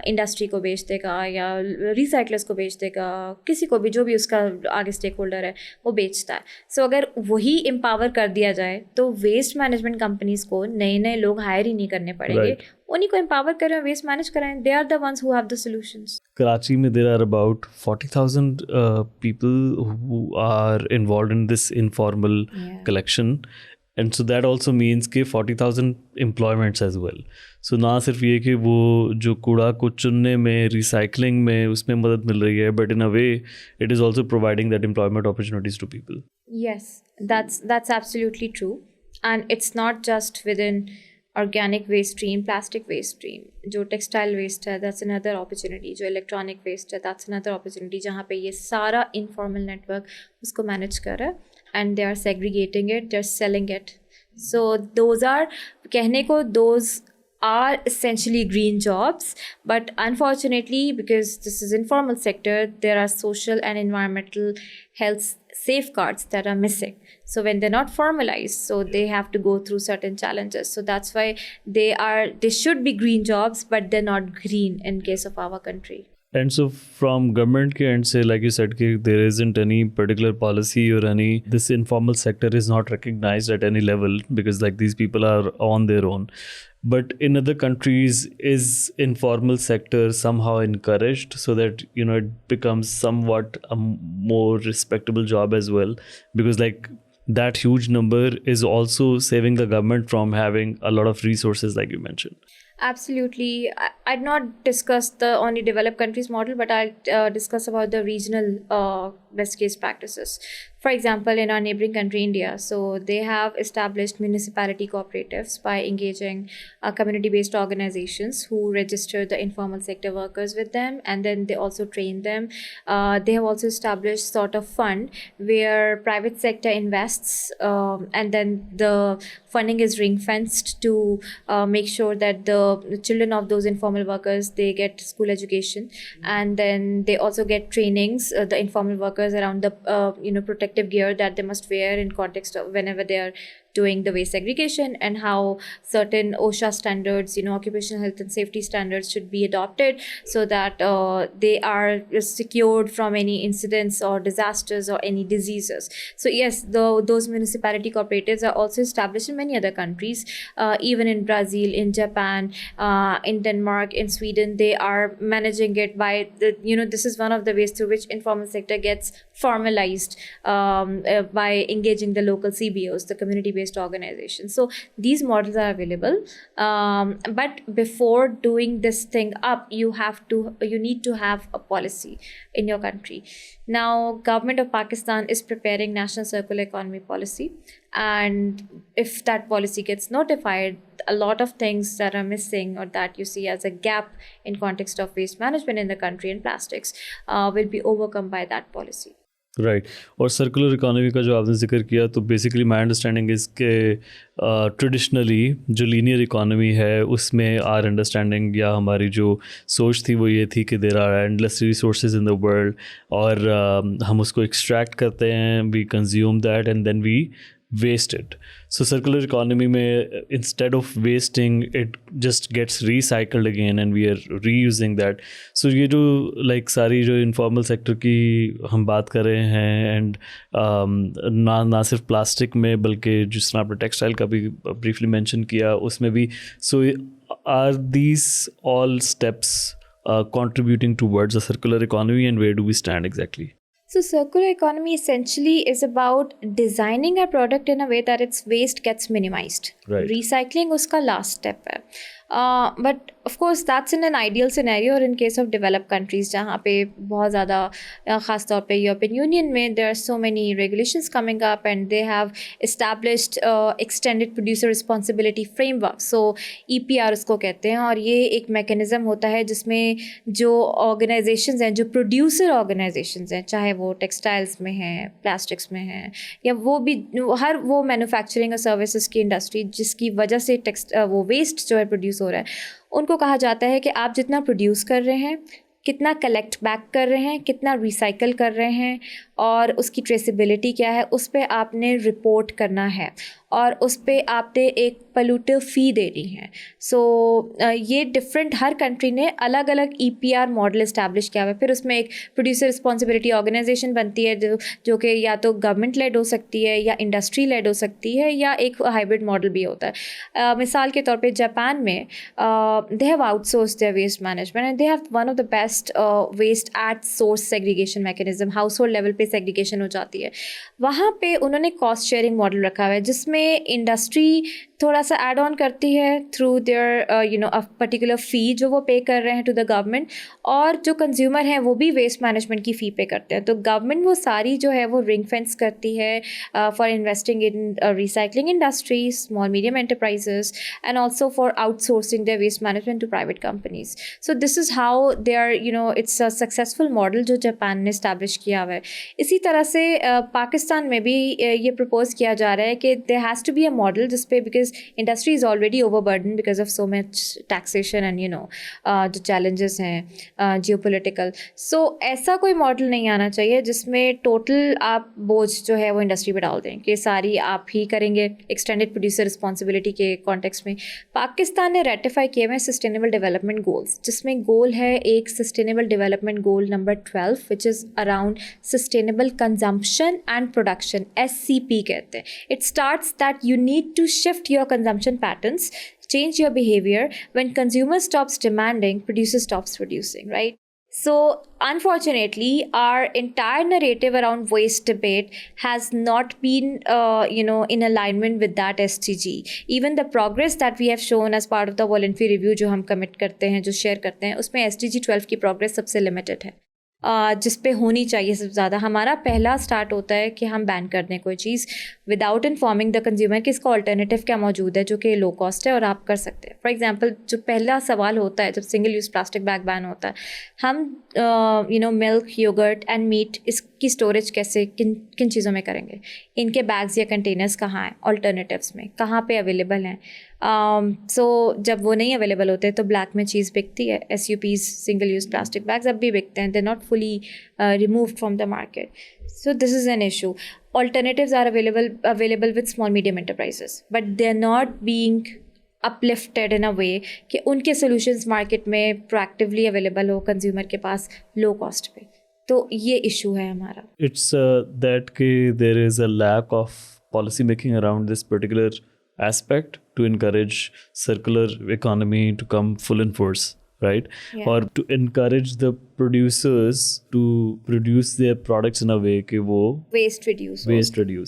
इंडस्ट्री को बेच देगा या रिसाइकलर्स को बेच देगा, किसी को भी जो भी उसका आगे स्टेक होल्डर है वो बेचता है. सो अगर वही एम्पावर कर दिया जाए तो वेस्ट मैनेजमेंट कंपनीज को नए लोग हायर ही नहीं करने पड़ेंगे. Right. उन्हीं को एम्पावर करें, वेस्ट मैनेज कराएं. They are the ones who have the solutions. Karachi में there are about 40,000 people who are involved in this informal collection, and so that also means कि 40,000 employments as well. So ना सिर्फ ये कि वो जो कूड़ा को चुनने में, रिसाइकलिंग में उसमें मदद मिल रही है, but in a way it is also providing that employment opportunities to people. Yes, that's absolutely true, and it's not just within organic waste stream, plastic waste stream, जो textile waste है, that's another opportunity, जो electronic waste है, that's another opportunity, जहाँ पे ये सारा informal network उसको manage कर रहा है, and they are segregating it, they're selling it. So those are, कहने को those are essentially green jobs, but unfortunately because this is informal sector, there are social and environmental health safeguards that are missing. So when they're not formalized, so they have to go through certain challenges. So that's why they should be green jobs, but they're not green in case of our country. And so from government ke end se, like you said, ki there isn't any particular policy or any, this informal sector is not recognized at any level because like these people are on their own. but in other countries is informal sector somehow encouraged so that it becomes somewhat a more respectable job as well, because like that huge number is also saving the government from having a lot of resources like you mentioned. Absolutely. I'd not discuss the only developed countries model, but I'll discuss about the regional best case practices. For example, in our neighboring country, India, so they have established municipality cooperatives by engaging community-based organizations who register the informal sector workers with them, and then they also train them. They have also established sort of fund where private sector invests, and then the funding is ring-fenced to make sure that the children of those informal workers, they get school education, and then they also get trainings, the informal workers, around the protective gear that they must wear in context of whenever they are doing the waste segregation, and how certain OSHA standards, occupational health and safety standards should be adopted so that they are secured from any incidents or disasters or any diseases. So yes, those municipality cooperatives are also established in many other countries, even in Brazil, in Japan, in Denmark, in Sweden. They are managing it by this is one of the ways through which informal sector gets formalized by engaging the local CBOs, the community-based organizations. So these models are available, but before doing this thing up, you need to have a policy in your country. Now, government of Pakistan is preparing national circular economy policy, and if that policy gets notified, a lot of things that are missing or that you see as a gap in context of waste management in the country and plastics will be overcome by that policy. Right और सर्कुलर इकोनॉमी का जो आपने जिक्र किया, तो बेसिकली माई अंडरस्टैंडिंग इज़ के ट्रेडिशनली जो लीनियर इकोनॉमी है उसमें आर अंडरस्टैंडिंग या हमारी जो सोच थी वो ये थी कि there are endless resources in the world, और हम उसको एक्सट्रैक्ट करते हैं, we consume that and then we waste it. So circular economy में instead of wasting it just gets recycled again and we are reusing that. So ये जो like सारी जो informal sector की हम बात कर रहे हैं, and ना सिर्फ प्लास्टिक में बल्कि जिस तरह आपने टेक्सटाइल का भी briefly mention किया उसमें भी, so are these all steps contributing towards a circular economy, and where do we stand exactly? So circular economy essentially is about designing a product in a way that its waste gets minimized. Right. Recycling uska last step hai. But of course that's in an ideal scenario, or in case of developed countries जहाँ पे बहुत ज़्यादा ख़ास तौर पे यूरोपियन यूनियन में there are so many regulations coming up and they have established extended producer responsibility framework. So EPR उसको कहते हैं, और ये एक mechanism होता है जिसमें जो organizations हैं, जो producer organizations हैं, चाहे वो textiles में हैं, plastics में हैं, या वो भी हर वो manufacturing और services की industry जिसकी वजह से वो waste जो है produce हो रहा है, उनको कहा जाता है कि आप जितना प्रोड्यूस कर रहे हैं, कितना कलेक्ट बैक कर रहे हैं, कितना रिसाइकल कर रहे हैं, और उसकी ट्रेसिबिलिटी क्या है, उस पर आपने रिपोर्ट करना है, और उस पर आपने एक पोल्यूटिव फ़ी देनी है. सो ये डिफरेंट, हर कंट्री ने अलग अलग EPR मॉडल इस्टेब्लिश किया हुआ है. फिर उसमें एक प्रोड्यूसर रिस्पॉन्सिबिलिटी ऑर्गेनाइजेशन बनती है जो कि या तो गवर्नमेंट लेड हो सकती है या इंडस्ट्री लेड हो सकती है, या एक हाइब्रिड मॉडल भी होता है. मिसाल के तौर पे जापान में they have outsource their waste management and they have one of the best waste at source segregation mechanism. Household level पे सेग्रीगेशन हो जाती है. वहाँ पे उन्होंने कॉस्ट शेयरिंग मॉडल रखा हुआ है जिसमें इंडस्ट्री थोड़ा सा ऐड ऑन करती है थ्रू देयर अ पर्टिकुलर फ़ी जो वो पे कर रहे हैं टू द गवर्नमेंट, और जो कंज्यूमर हैं वो भी वेस्ट मैनेजमेंट की फ़ी पे करते हैं. तो गवर्नमेंट वो सारी जो है वो रिंग फेंस करती है for investing in recycling industry, small medium enterprises, and also for outsourcing their waste management to private companies. So this is how they are it's a successful model जो जापान ने इस्टेब्लिश किया हुआ है. इसी तरह से पाकिस्तान में भी ये प्रपोज किया जा रहा है कि there has to be a model जिस पे, because industry is already overburdened because of so much taxation and जो challenges हैं geopolitical. So ऐसा कोई मॉडल नहीं आना चाहिए जिसमें टोटल आप बोझ जो है वो इंडस्ट्री पे डाल दें कि सारी आप ही करेंगे एक्सटेंडेड प्रोड्यूसर रिस्पॉन्सिबिलिटी के कॉन्टेक्स्ट में. पाकिस्तान ने रेटिफाई किए हुए सस्टेनेबल डेवलपमेंट गोल्स, जिसमें गोल है एक sustainable development goal number 12 which is around sustainable consumption and production, SCP कहते हैं. It starts that you need to shift your consumption patterns, change your behavior. When consumer stops demanding, producer stops producing, right? So, unfortunately, our entire narrative around waste debate has not been, in alignment with that SDG. Even the progress that we have shown as part of the voluntary review जो हम commit करते हैं, जो share करते हैं, उसमें SDG 12 की progress सबसे limited है, जिस पे होनी चाहिए सबसे ज़्यादा. हमारा पहला स्टार्ट होता है कि हम बैन कर दें कोई चीज़ विदाउट इन्फॉर्मिंग द कंज्यूमर कि इसका ऑल्टरनेटिव क्या मौजूद है जो कि लो कॉस्ट है और आप कर सकते हैं. फॉर एग्जांपल, जो पहला सवाल होता है जब single use plastic bag ban होता है, हम मिल्क, योगर्ट एंड मीट, इसकी स्टोरेज कैसे, किन किन चीज़ों में करेंगे, इनके बैग्स या कंटेनर्स कहाँ हैं, ऑल्टरनेटिव्स में कहाँ पे अवेलेबल हैं. सो जब वो नहीं अवेलेबल होते तो ब्लैक में चीज़ बिकती है. SUPs, single use plastic bags, अब भी बिकते हैं. They not fully removed from the market. So this is an issue. Alternatives are available with small medium enterprises, but they're not being uplifted in a way कि उनके solutions market में proactively available हो consumer के पास low cost पे. तो ये issue है हमारा. It's that there is a lack of policy making around this particular aspect to encourage circular economy to come full in force, right? Yeah. Or to encourage the producers to produce their products in a way कि वो waste reduce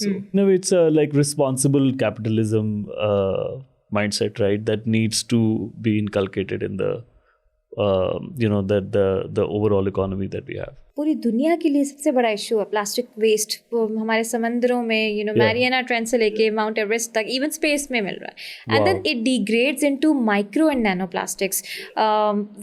हो. No, it's a like responsible capitalism mindset, right? That needs to be inculcated in the the overall economy that we have. पूरी दुनिया के लिए सबसे बड़ा इशू है प्लास्टिक वेस्ट. वो हमारे समंदरों में मैरियाना ट्रेंच से लेके माउंट एवरेस्ट तक, इवन स्पेस में मिल रहा है. And then it degrades into micro and nano plastics.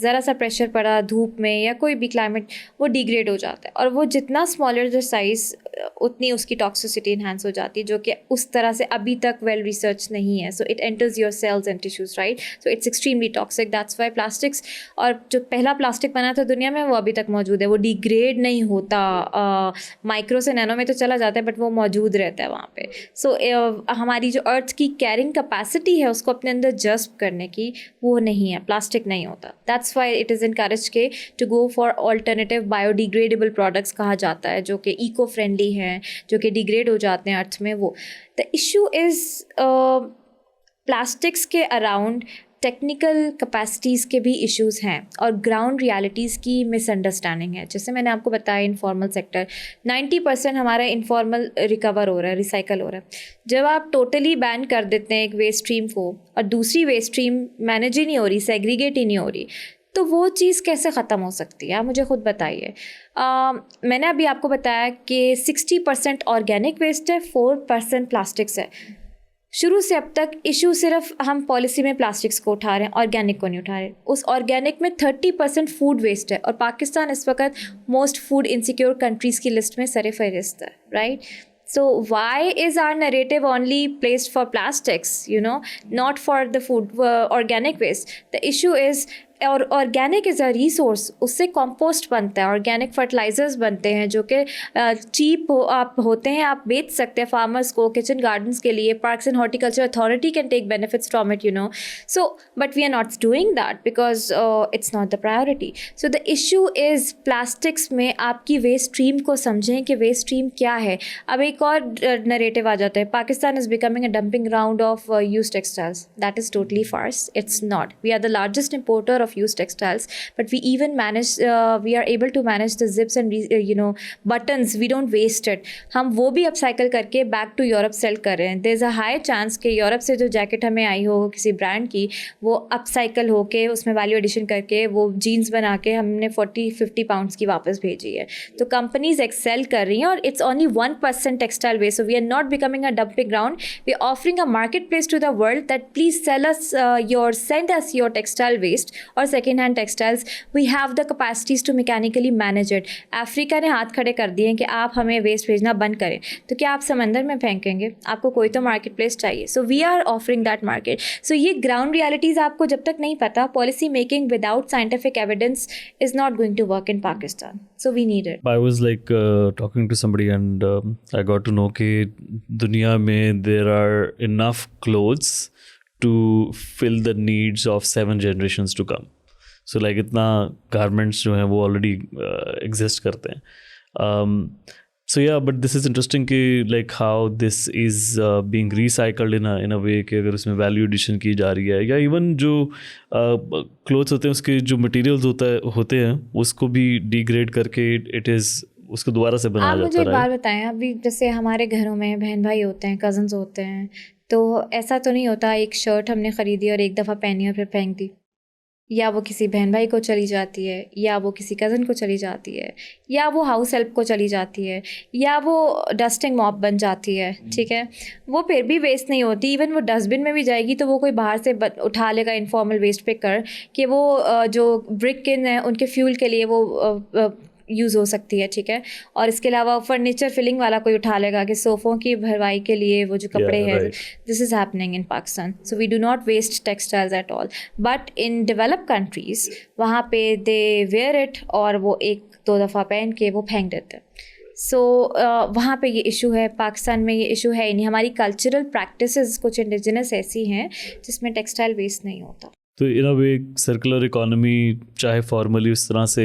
ज़रा सा प्रेशर पड़ा धूप में या कोई भी क्लाइमेट, वो डिग्रेड हो जाता है. और वो जितना स्मॉलर द साइज, उतनी उसकी टॉक्सिसिटी इन्हांस हो जाती है, जो कि उस तरह से अभी तक वेल रिसर्च नहीं है. So it enters your cells and tissues, right? So it's extremely toxic. That's why plastics, और जो पहला प्लास्टिक बना था दुनिया में, वो अभी तक मौजूद है. वो डिग्रेड नहीं होता. माइक्रो से नैनो में तो चला जाता है, बट वो मौजूद रहता है वहाँ पे. सो हमारी जो अर्थ की कैरिंग कैपेसिटी है उसको अपने अंदर जज्ब करने की, वो नहीं है. प्लास्टिक नहीं होता. That's why it is encourage के to go for alternative biodegradable products कहा जाता है, जो कि इको फ्रेंडली हैं, जो कि डिग्रेड हो जाते हैं अर्थ में. वो द इशू इज़ प्लास्टिक्स के अराउंड टेक्निकल कैपेसिटीज़ के भी इश्यूज़ हैं और ग्राउंड रियलिटीज़ की मिसअंडरस्टैंडिंग है. जैसे मैंने आपको बताया, इनफॉर्मल सेक्टर 90% हमारा इनफॉर्मल रिकवर हो रहा है, रिसाइकल हो रहा है. जब आप टोटली बैन कर देते हैं एक वेस्ट स्ट्रीम को और दूसरी वेस्ट स्ट्रीम मैनेज ही नहीं हो रही, सेग्रीगेट ही नहीं हो रही, तो वो चीज़ कैसे ख़त्म हो सकती है? आप मुझे ख़ुद बताइए. मैंने अभी आपको बताया कि 60% ऑर्गेनिक वेस्ट है, 4% प्लास्टिक्स है. शुरू से अब तक इशू सिर्फ हम पॉलिसी में प्लास्टिक्स को उठा रहे हैं, ऑर्गेनिक को नहीं उठा रहे. उस ऑर्गेनिक में 30% फूड वेस्ट है और पाकिस्तान इस वक्त मोस्ट फूड इनसिक्योर कंट्रीज़ की लिस्ट में सर फहरिस्त है, right? So why is our narrative only placed for plastics, not for the food, organic waste? The issue is, और ऑर्गेनिक इज़ अ रिसोर्स, उससे कंपोस्ट बनता है, ऑर्गेनिक फर्टिलाइजर्स बनते हैं जो कि चीप होते हैं, आप बेच सकते हैं फार्मर्स को, किचन गार्डन्स के लिए. Parks and horticulture authority can take benefits from it, so but we are not doing that because it's not the priority. So the issue is plastics में आपकी वेस्ट स्ट्रीम को समझें कि वेस्ट स्ट्रीम क्या है. अब एक और नरेटिव आ जाता है, Pakistan is becoming a dumping ground of used textiles. That is totally false. It's not. We are the largest importer of used textiles, but we even manage, we are able to manage the zips and buttons. We don't waste it. हम वो भी अपसाइकल करके बैक टू यूरोप सेल कर रहे हैं. There is a high chance कि यूरोप से जो जैकेट हमें आई हो किसी ब्रांड की, वो अपसाइकल होके उसमें वैल्यू एडिशन करके वो जीन्स बना के हमने 40-50 पाउंड्स की वापस भेजी है. तो कंपनीज एक्सेल कर रही हैं और it's only 1% textile waste. So we are not becoming a dumping ground. We are offering a marketplace to the world that please send us your textile waste or second hand textiles. We have the capacities to mechanically manage it. Africa ने हाथ खड़े कर दिए हैं कि आप हमें वेस्ट भेजना बंद करें, तो क्या आप समंदर में फेंकेंगे? आपको कोई तो मार्केट प्लेस चाहिए. So we are offering that market. So ये ग्राउंड रियलिटीज़ आपको जब तक नहीं पता, policy making without scientific evidence is not going to work in Pakistan. So we need it. I was like talking to somebody and I got to know कि दुनिया में there are enough clothes to fill the needs of 7 generations to come. So like इतना गारमेंट्स जो हैं वो ऑलरेडी एग्जिस्ट करते हैं. So yeah, but this is interesting कि like how this is being recycled in a way कि अगर उसमें value addition की जा रही है, या even जो clothes होते हैं उसके जो materials होते हैं उसको भी degrade करके it is उसको दोबारा से बनाया आप जाता मुझे एक है, बात बताएं, अभी जैसे हमारे घरों में बहन भाई होते हैं, कज़न्स होते हैं, तो ऐसा तो नहीं होता एक शर्ट हमने ख़रीदी और एक दफ़ा पहनी और फिर फेंक दी, या वो किसी बहन भाई को चली जाती है, या वो किसी कज़न को चली जाती है, या वो हाउस हेल्प को चली जाती है, या वो डस्टिंग मॉप बन जाती है, ठीक है, वो फिर भी वेस्ट नहीं होती। इवन वो डस्टबिन में भी जाएगी तो वो कोई बाहर से उठा लेगा इनफॉर्मल वेस्ट पे कर कि वो जो ब्रिक किन है उनके फ्यूल के लिए वो यूज़ हो सकती है, ठीक है। और इसके अलावा फर्नीचर फिलिंग वाला कोई उठा लेगा कि सोफ़ों की भरवाई के लिए वो जो कपड़े हैं, this is happening in Pakistan. So we do not waste textiles at all, but in develop countries वहाँ पे दे वेयर इट और वो एक दो दफ़ा पहन के वो फेंक देते हैं। सो वहाँ पे ये इशू है। पाकिस्तान में ये इशू है नहीं। हमारी कल्चरल प्रैक्टिसेस कुछ इंडिजिनस ऐसी हैं जिसमें टेक्सटाइल वेस्ट नहीं होता। तो इन अ वे सर्कुलर इकोनॉमी चाहे फॉर्मली उस तरह से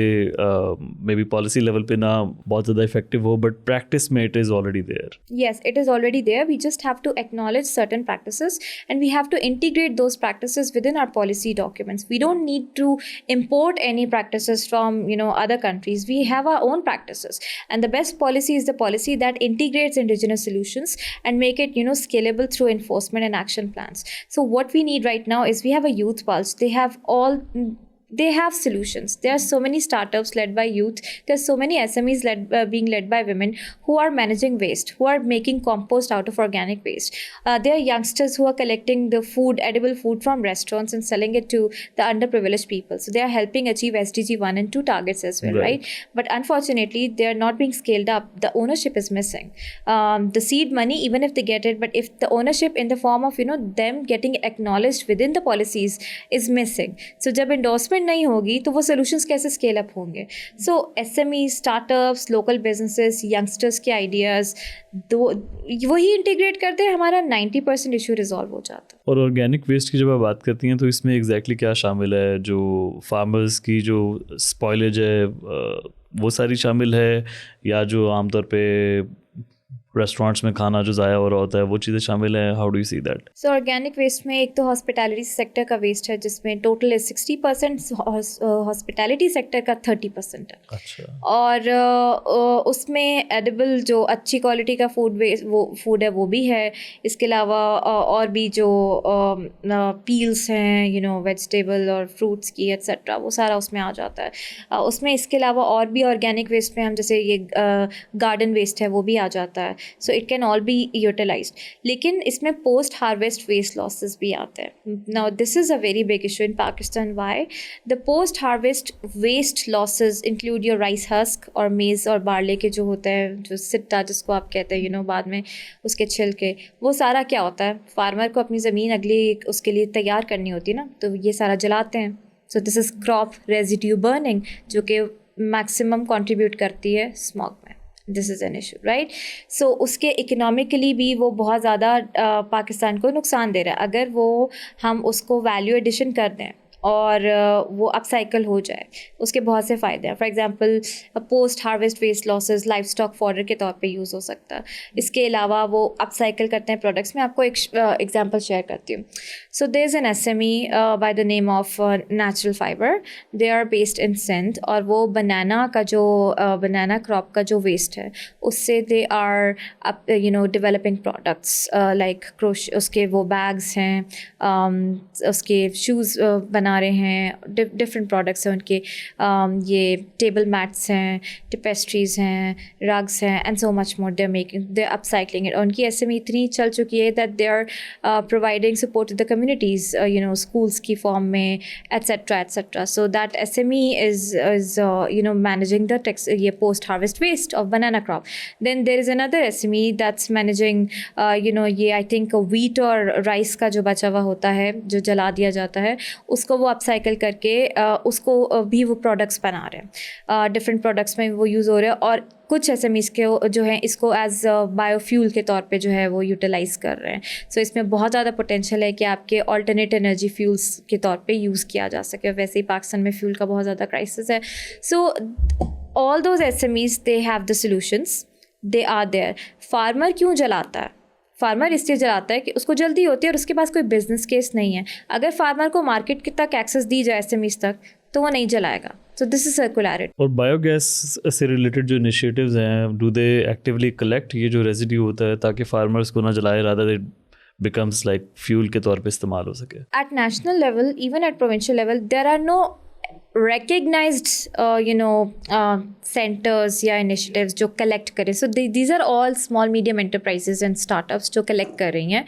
मे बी पॉलिसी लेवल पे ना बहुत ज़्यादा इफेक्टिव हो, बट प्रैक्टिस में it is already there. Yes, it is already there. We just have to acknowledge certain practices and we have to integrate those practices within our policy documents. We don't need to import any practices from, other countries. We have our own practices. And the best policy is the policy that integrates indigenous solutions and make it, scalable through enforcement and action plans. So what we need right now is we have a youth pulse. They have solutions. There are so many startups led by youth. There are so many SMEs being led by women who are managing waste, who are making compost out of organic waste. There are youngsters who are collecting the edible food from restaurants and selling it to the underprivileged people. So they are helping achieve SDG 1 and 2 targets as well, right? But unfortunately, they are not being scaled up. The ownership is missing. The seed money, even if they get it, but if the ownership in the form of, them getting acknowledged within the policies is missing. So जब endorsement नहीं होगी तो वो सॉल्यूशंस कैसे स्केल अप होंगे? So SME, startups, local businesses, youngsters के आइडियाज़ वही इंटीग्रेट करते हैं, हमारा 90% इशू रिजॉल्व हो जाता है। और ऑर्गेनिक वेस्ट की जब आप बात करती हैं तो इसमें एग्जैक्टली क्या शामिल है? जो फार्मर्स की जो स्पॉइलेज है वो सारी शामिल है, या जो आमतौर पे रेस्टोरेंट्स में खाना जो ज़ाया हो रहा होता है वो चीज़ें शामिल हैं? How do you see that? So organic waste में एक तो हॉस्पिटैलिटी सेक्टर का वेस्ट है जिसमें टोटल 60%, हॉस्पिटैलिटी सेक्टर का 30% है। अच्छा। और उसमें एडिबल जो अच्छी क्वालिटी का फूड है वो भी है। इसके अलावा और भी जो पील्स हैं, वेजिटेबल और फ्रूट्स की एट्सेट्रा, वो सारा उसमें आ जाता है। उसमें इसके अलावा और भी ऑर्गेनिक वेस्ट में हम जैसे ये गार्डन वेस्ट है वो भी आ जाता है। So it can all be utilized. लेकिन इसमें post harvest waste losses भी आते हैं. Now this is a very big issue in Pakistan. Why? The post harvest waste losses include your rice husk और maize और barley के जो होते हैं, जो सिट्टा जिसको आप कहते हैं, बाद में उसके छिलके, वो सारा क्या होता है, फार्मर को अपनी ज़मीन अगली उसके लिए तैयार करनी होती है ना, तो ये सारा जलाते हैं। So this is crop residue burning जो कि मैक्सिमम कंट्रीब्यूट करती है स्मॉग में। This is an issue, right? So उसके इकोनॉमिकली भी वो बहुत ज़्यादा पाकिस्तान को नुकसान दे रहा है। अगर वो हम उसको वैल्यू एडिशन कर दें और वो अपसाइकिल हो जाए, उसके बहुत से फ़ायदे हैं। For example post harvest waste losses livestock fodder के तौर पे यूज़ हो सकता है। इसके अलावा वो अपसाइकिल करते हैं प्रोडक्ट्स में। आपको एक एग्जांपल शेयर करती हूँ। So there is an SME by the name of natural fibre. दे आर बेस्ड इन सिंध, और वो बनाना का जो बनाना क्रॉप का जो वेस्ट है उससे they are developing products like उसके वो बैग्स हैं, उसके शूज़ बना रहे हैं, डिफरेंट प्रोडक्ट्स हैं उनके, ये टेबल मैट्स हैं, टेपेस्ट्रीज़ हैं, रग्स हैं, and so much more. They upcycling it. उनकी एसएमई इतनी चल चुकी है that they are providing support to the communities, schools की फॉर्म में, etcetera etcetera. So that SME is managing the ये post harvest waste of banana crop. Then there is another SME that's managing ये आई थिंक व्हीट और राइस का जो बचा हुआ होता है, जो जला दिया जाता है, उसको वो अपसाइकिल करके उसको भी वो प्रोडक्ट्स बना रहे हैं। डिफरेंट प्रोडक्ट्स में वो यूज़ हो रहे हैं, और कुछ एसएमईज़ के जो हैं इसको एज बायोफ्यूल के तौर पे जो है वो यूटिलाइज़ कर रहे हैं। सो इसमें बहुत ज़्यादा पोटेंशियल है कि आपके ऑल्टरनेट एनर्जी फ्यूल्स के तौर पे यूज़ किया जा सके। वैसे ही पाकिस्तान में फ्यूल का बहुत ज़्यादा क्राइसिस है। So all those SMEs, they have the solutions. They are there. Farmer क्यों जलाता है? फार्मर इसलिए जलाता है कि उसको जल्दी होती है और उसके पास कोई बिजनेस केस नहीं है. अगर फार्मर को मार्केट तक एक्सेस दी जाए एसएमईज तक तो वो नहीं जलाएगा. So this is सर्कुलरिटी. और बायोगैस से रिलेटेड जो इनिशिएटिव्स हैं, डू दे एक्टिवली कलेक्ट ये जो रेजिड्यू होता है ताकि फार्मर्स को ना जलाए, rather it becomes like fuel के तौर पे इस्तेमाल हो सके? At national level, even at provincial level, there are no recognized centers या initiatives जो collect करें. So these are all small medium enterprises and startups जो collect कर रही हैं,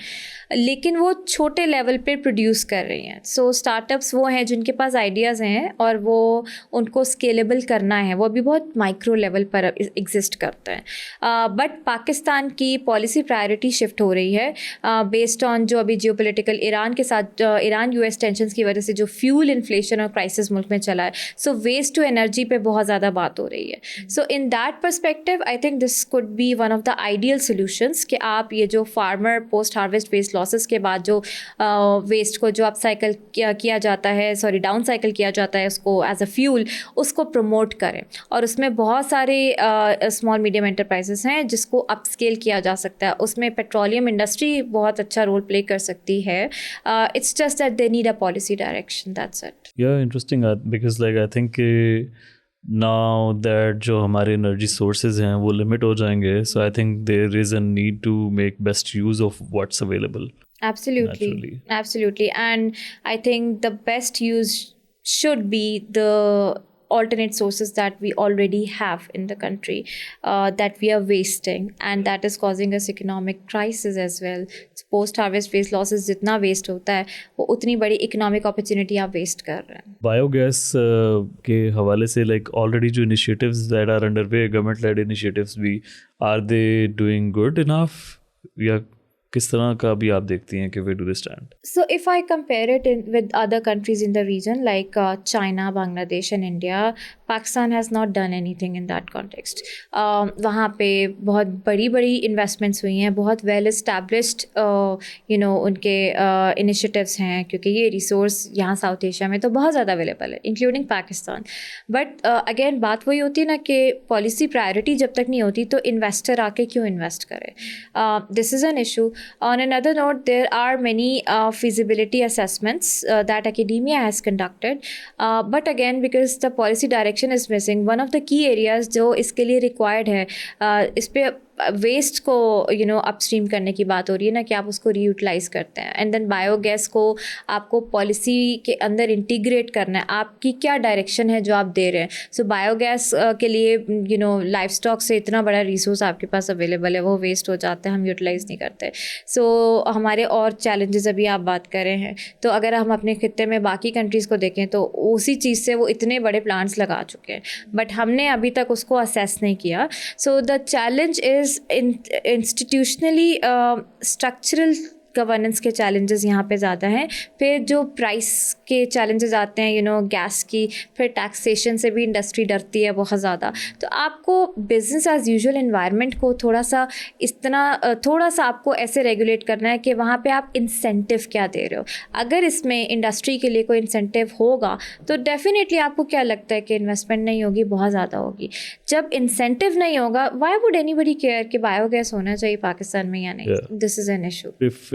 लेकिन वो छोटे लेवल पे प्रोड्यूस कर रही हैं. सो स्टार्टअप्स वो हैं जिनके पास आइडियाज़ हैं और वो उनको स्केलेबल करना है, वो भी बहुत माइक्रो लेवल पर एग्जिस्ट करते हैं. बट पाकिस्तान की पॉलिसी प्रायोरिटी शिफ्ट हो रही है बेस्ड ऑन जो अभी जियोपॉलिटिकल ईरान के साथ ईरान यूएस टेंशन्स की वजह से जो फ्यूल इन्फ्लेशन और क्राइसिस मुल्क में चला है. सो वेस्ट टू एनर्जी पे बहुत ज़्यादा बात हो रही है. So in that perspective I think this could be one of the ideal solutions कि आप ये जो farmer post harvest waste losses के बाद जो वेस्ट को जो अपसाइकिल किया जाता है, सॉरी डाउन साइकिल किया जाता है उसको एज अ फ्यूल, उसको प्रमोट करें. और उसमें बहुत सारे स्मॉल मीडियम एंटरप्राइजेस हैं जिसको अपस्केल किया जा सकता है. उसमें पेट्रोलियम इंडस्ट्री बहुत अच्छा रोल प्ले कर सकती है. It's just that they need a policy direction. That's it. Yeah interesting, because like I think now that जो हमारे एनर्जी सोर्सेज हैं वो लिमिट हो जाएंगे, so I think there is a need to make best use of what's available. Absolutely. And I think the best use should be the alternate sources that we already have in the country that we are wasting, and that is causing us economic crisis as well. Post harvest waste losses जितना waste होता है वो उतनी बड़ी economic opportunity आप waste कर रहे हैं. बायोगैस के हवाले से लाइक ऑलरेडी जो initiatives that are underway, government led initiatives भी, are they doing good enough, या किस तरह का भी आप देखती हैं कि where do they stand? So if I compare it with other countries in the region like China, Bangladesh and India, Pakistan has not done anything in that context. वहाँ पे बहुत बड़ी बड़ी इन्वेस्टमेंट्स हुई हैं, बहुत वेल इस्टेब्लिश्ड उनके इनिशिएटिव्स हैं, क्योंकि ये रिसोर्स यहाँ साउथ एशिया में तो बहुत ज़्यादा अवेलेबल है इंक्लूडिंग पाकिस्तान. बट अगेन बात वही होती है ना कि पॉलिसी प्रायोरिटी जब तक नहीं होती तो इन्वेस्टर आके क्यों इन्वेस्ट करे. This is an issue. On another note, there are many feasibility assessments that academia has conducted, but again because the policy direction is missing, one of the key areas जो इसके लिए required है, इस पे वेस्ट को अपस्ट्रीम करने की बात हो रही है ना, कि आप उसको रीयूटिलाइज करते हैं. एंड देन बायोगैस को आपको पॉलिसी के अंदर इंटीग्रेट करना है. आपकी क्या डायरेक्शन है जो आप दे रहे हैं. सो बायोगैस के लिए लाइफ स्टॉक से इतना बड़ा रिसोर्स आपके पास अवेलेबल है, वो वेस्ट हो जाता है, हम यूटिलाइज़ नहीं करते. सो हमारे और चैलेंजेस अभी आप बात कर रहे हैं, तो अगर हम अपने खित्ते में बाकी कंट्रीज़ को देखें तो उसी चीज़ से वो इतने बड़े प्लांट्स लगा चुके हैं, बट हमने अभी तक उसको असेस नहीं किया. So the challenge is institutionally structural governance के चैलेंजेस यहाँ पे ज़्यादा हैं. फिर जो प्राइस के चैलेंजेस आते हैं गैस की, फिर टैक्सेशन से भी इंडस्ट्री डरती है बहुत ज़्यादा. तो आपको बिजनेस एज यूजुअल एनवायरनमेंट को थोड़ा सा आपको ऐसे रेगुलेट करना है कि वहाँ पे आप इंसेंटिव क्या दे रहे हो. अगर इसमें इंडस्ट्री के लिए कोई इंसेंटिव होगा तो डेफिनेटली आपको क्या लगता है कि इन्वेस्टमेंट नहीं होगी, बहुत ज़्यादा होगी. जब इंसेंटिव नहीं होगा, व्हाई वुड एनीबडी केयर कि बायोगैस होना चाहिए पाकिस्तान में या नहीं. This is an issue.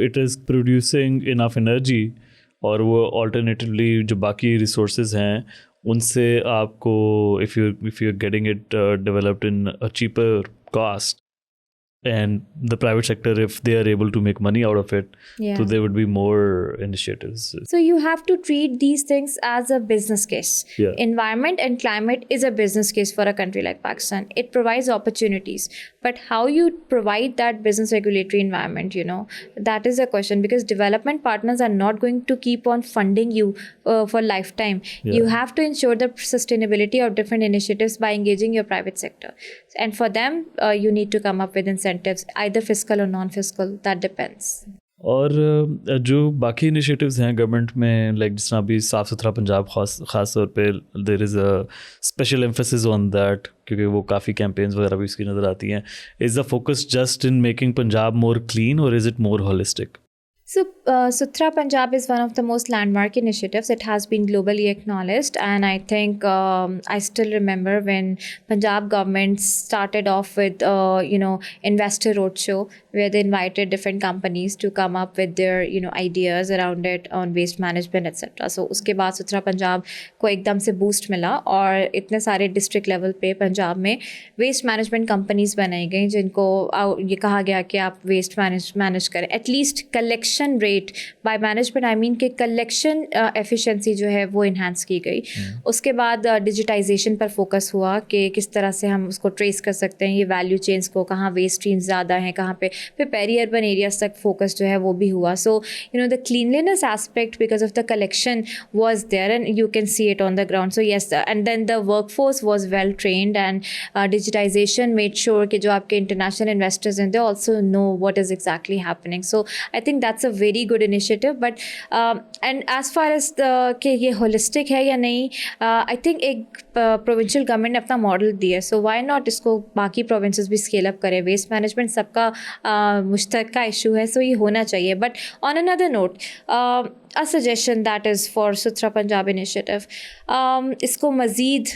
It is producing enough energy, और वो ऑल्टरनेटिवली जो बाकी रिसोर्सेज हैं उनसे आपको if you getting it developed in a cheaper cost, and the private sector, if they are able to make money out of it, so there would be more initiatives. So you have to treat these things as a business case. Environment and climate is a business case for a country like Pakistan. It provides opportunities, but how you provide that business regulatory environment, that is a question, because development partners are not going to keep on funding you for lifetime. You have to ensure the sustainability of different initiatives by engaging your private sector, and for them you need to come up with incentives, either fiscal or non-fiscal, that depends. और जो बाकी इनिशिएटिव्स हैं गवर्नमेंट में, लाइक जिस तरह अभी साफ़ सुथरा पंजाब ख़ास तौर पे there is a special emphasis on that, क्योंकि वो काफ़ी कैंपेन्स वगैरह भी इसकी नज़र आती हैं. Is the focus just in making Punjab more clean, और is it more holistic? So, Sutra Punjab is one of the most landmark initiatives. It has been globally acknowledged, and I think I still remember when Punjab government started off with, investor roadshow where they invited different companies to come up with their, ideas around it on waste management, etc. So, उसके बाद सुथरा पंजाब को एकदम से बूस्ट मिला और इतने सारे डिस्ट्रिक्ट लेवल पे पंजाब में वेस्ट मैनेजमेंट कंपनीज बनाई गई जिनको ये कहा गया कि आप वेस्ट मैनेज करें, at least collection rate by management I mean कि कलेक्शन एफिशिएंसी जो है वो इन्हांस की गई। उसके बाद डिजिटाइजेशन पर फोकस हुआ कि किस तरह से हम उसको ट्रेस कर सकते हैं, ये वैल्यू चेन्स को, कहाँ वेस्ट स्ट्रीम्स ज़्यादा हैं, कहाँ पे, फिर पेरी अर्बन एरियाज तक फोकस जो है वो भी हुआ। So the cleanliness aspect because of the collection was there and you can see it on the ground. So yes, and then the work force was well trained and digitization made sure कि जो आपके इंटरनेशनल इन्वेस्टर्स हैं they also know what is exactly happening. So I think that's a very good initiative, but and as far as कि ये holistic है या नहीं, I think एक provincial government ने अपना model दिया है, so why not इसको बाकी provinces भी scale up करें। waste management सबका मुश्तरका issue है, so ये होना चाहिए। but on another note, a suggestion that is for Sutra Punjab initiative, इसको मज़ीद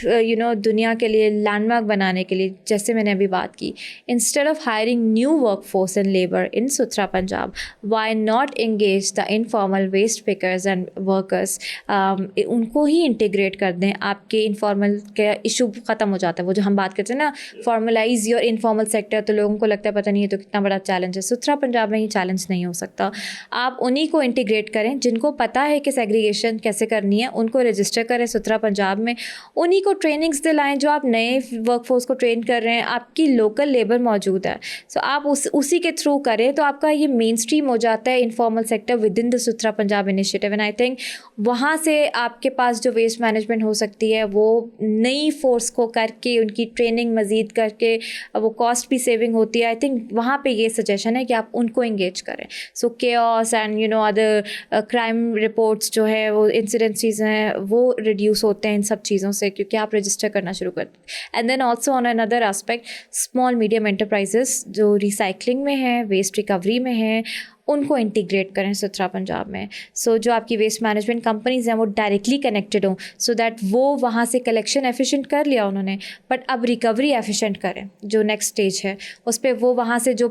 दुनिया के लिए लैंडमार्क बनाने के लिए, जैसे मैंने अभी बात की, instead of hiring new workforce and labor in Sutra Punjab, why not engage the informal waste pickers and workers, उनको ही इंटीग्रेट कर दें। आपके इनफॉर्मल का इशू ख़त्म हो जाता है। वो जो हम बात करते हैं ना, फॉर्मलाइज योर इनफॉर्मल सेक्टर, तो लोगों को लगता है पता नहीं है तो कितना बड़ा चैलेंज है। सुथरा पंजाब में ये चैलेंज नहीं हो सकता। आप उन्हीं को इंटीग्रेट करें जिनको पता है कि सेग्रीगेशन कैसे करनी है, उनको रजिस्टर करें सुथरा पंजाब में, उन्हीं को ट्रेनिंग्स दिलाएं। जो आप नए वर्कफोर्स को ट्रेन कर रहे हैं, आपकी लोकल लेबर मौजूद है, सो आप उसी के थ्रू करें, तो आपका ये मेन स्ट्रीम हो जाता है informal sector with in the Suthra Punjab initiative. And I think वहाँ से आपके पास जो वेस्ट मैनेजमेंट हो सकती है वो नई फोर्स को करके, उनकी ट्रेनिंग मज़ीद करके, वो कॉस्ट भी सेविंग होती है। आई थिंक वहाँ पे ये सजेशन है कि आप उनको इंगेज करें। So chaos and other crime reports जो है, वो इंसिडेंसीज हैं, वो रिड्यूस होते हैं इन सब चीज़ों से, क्योंकि आप रजिस्टर करना शुरू कर दें। And then also on another aspect, small medium enterprises जो रिसाइकलिंग में है, वेस्ट रिकवरी में है, उनको इंटीग्रेट करें सुथरा पंजाब में। सो जो आपकी वेस्ट मैनेजमेंट कंपनीज़ हैं वो डायरेक्टली कनेक्टेड हों, सो दैट वो वहाँ से कलेक्शन एफिशिएंट कर लिया उन्होंने, बट अब रिकवरी एफिशिएंट करें। जो नेक्स्ट स्टेज है उस पर वो वहाँ से जो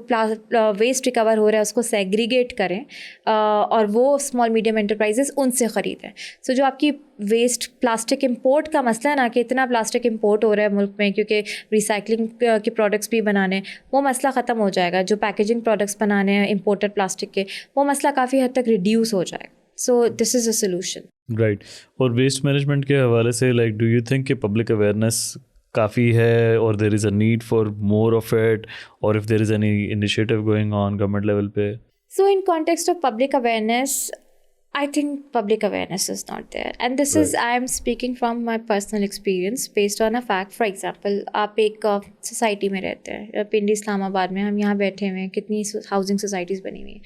वेस्ट रिकवर हो रहा है उसको सेग्रीगेट करें, और वो स्मॉल मीडियम एंटरप्राइजेस उनसे ख़रीदें। सो जो आपकी वेस्ट प्लास्टिक इंपोर्ट का मसला है ना, कि इतना प्लास्टिक इंपोर्ट हो रहा है मुल्क में क्योंकि रिसाइकलिंग के प्रोडक्ट्स भी बनाने, वो मसला ख़त्म हो जाएगा। जो पैकेजिंग प्रोडक्ट्स बनाने हैं इंपोर्टेड प्लास्टिक के, वो मसला काफ़ी हद तक रिड्यूस हो जाएगा। So this is a solution. Right. और वेस्ट मैनेजमेंट के हवाले से डू यू थिंक कि पब्लिक अवेयरनेस काफ़ी है, और there is a need for more of it, और if there is any initiative going on government level पे? So in context of public awareness, I think public awareness is not there, and this is, I am speaking from my personal experience based on a fact. For example, आप एक सोसाइटी में रहते हैं, पिंडी इस्लामाबाद में, हम यहाँ बैठे हुए हैं, कितनी हाउसिंग सोसाइटीज़ बनी हुई हैं,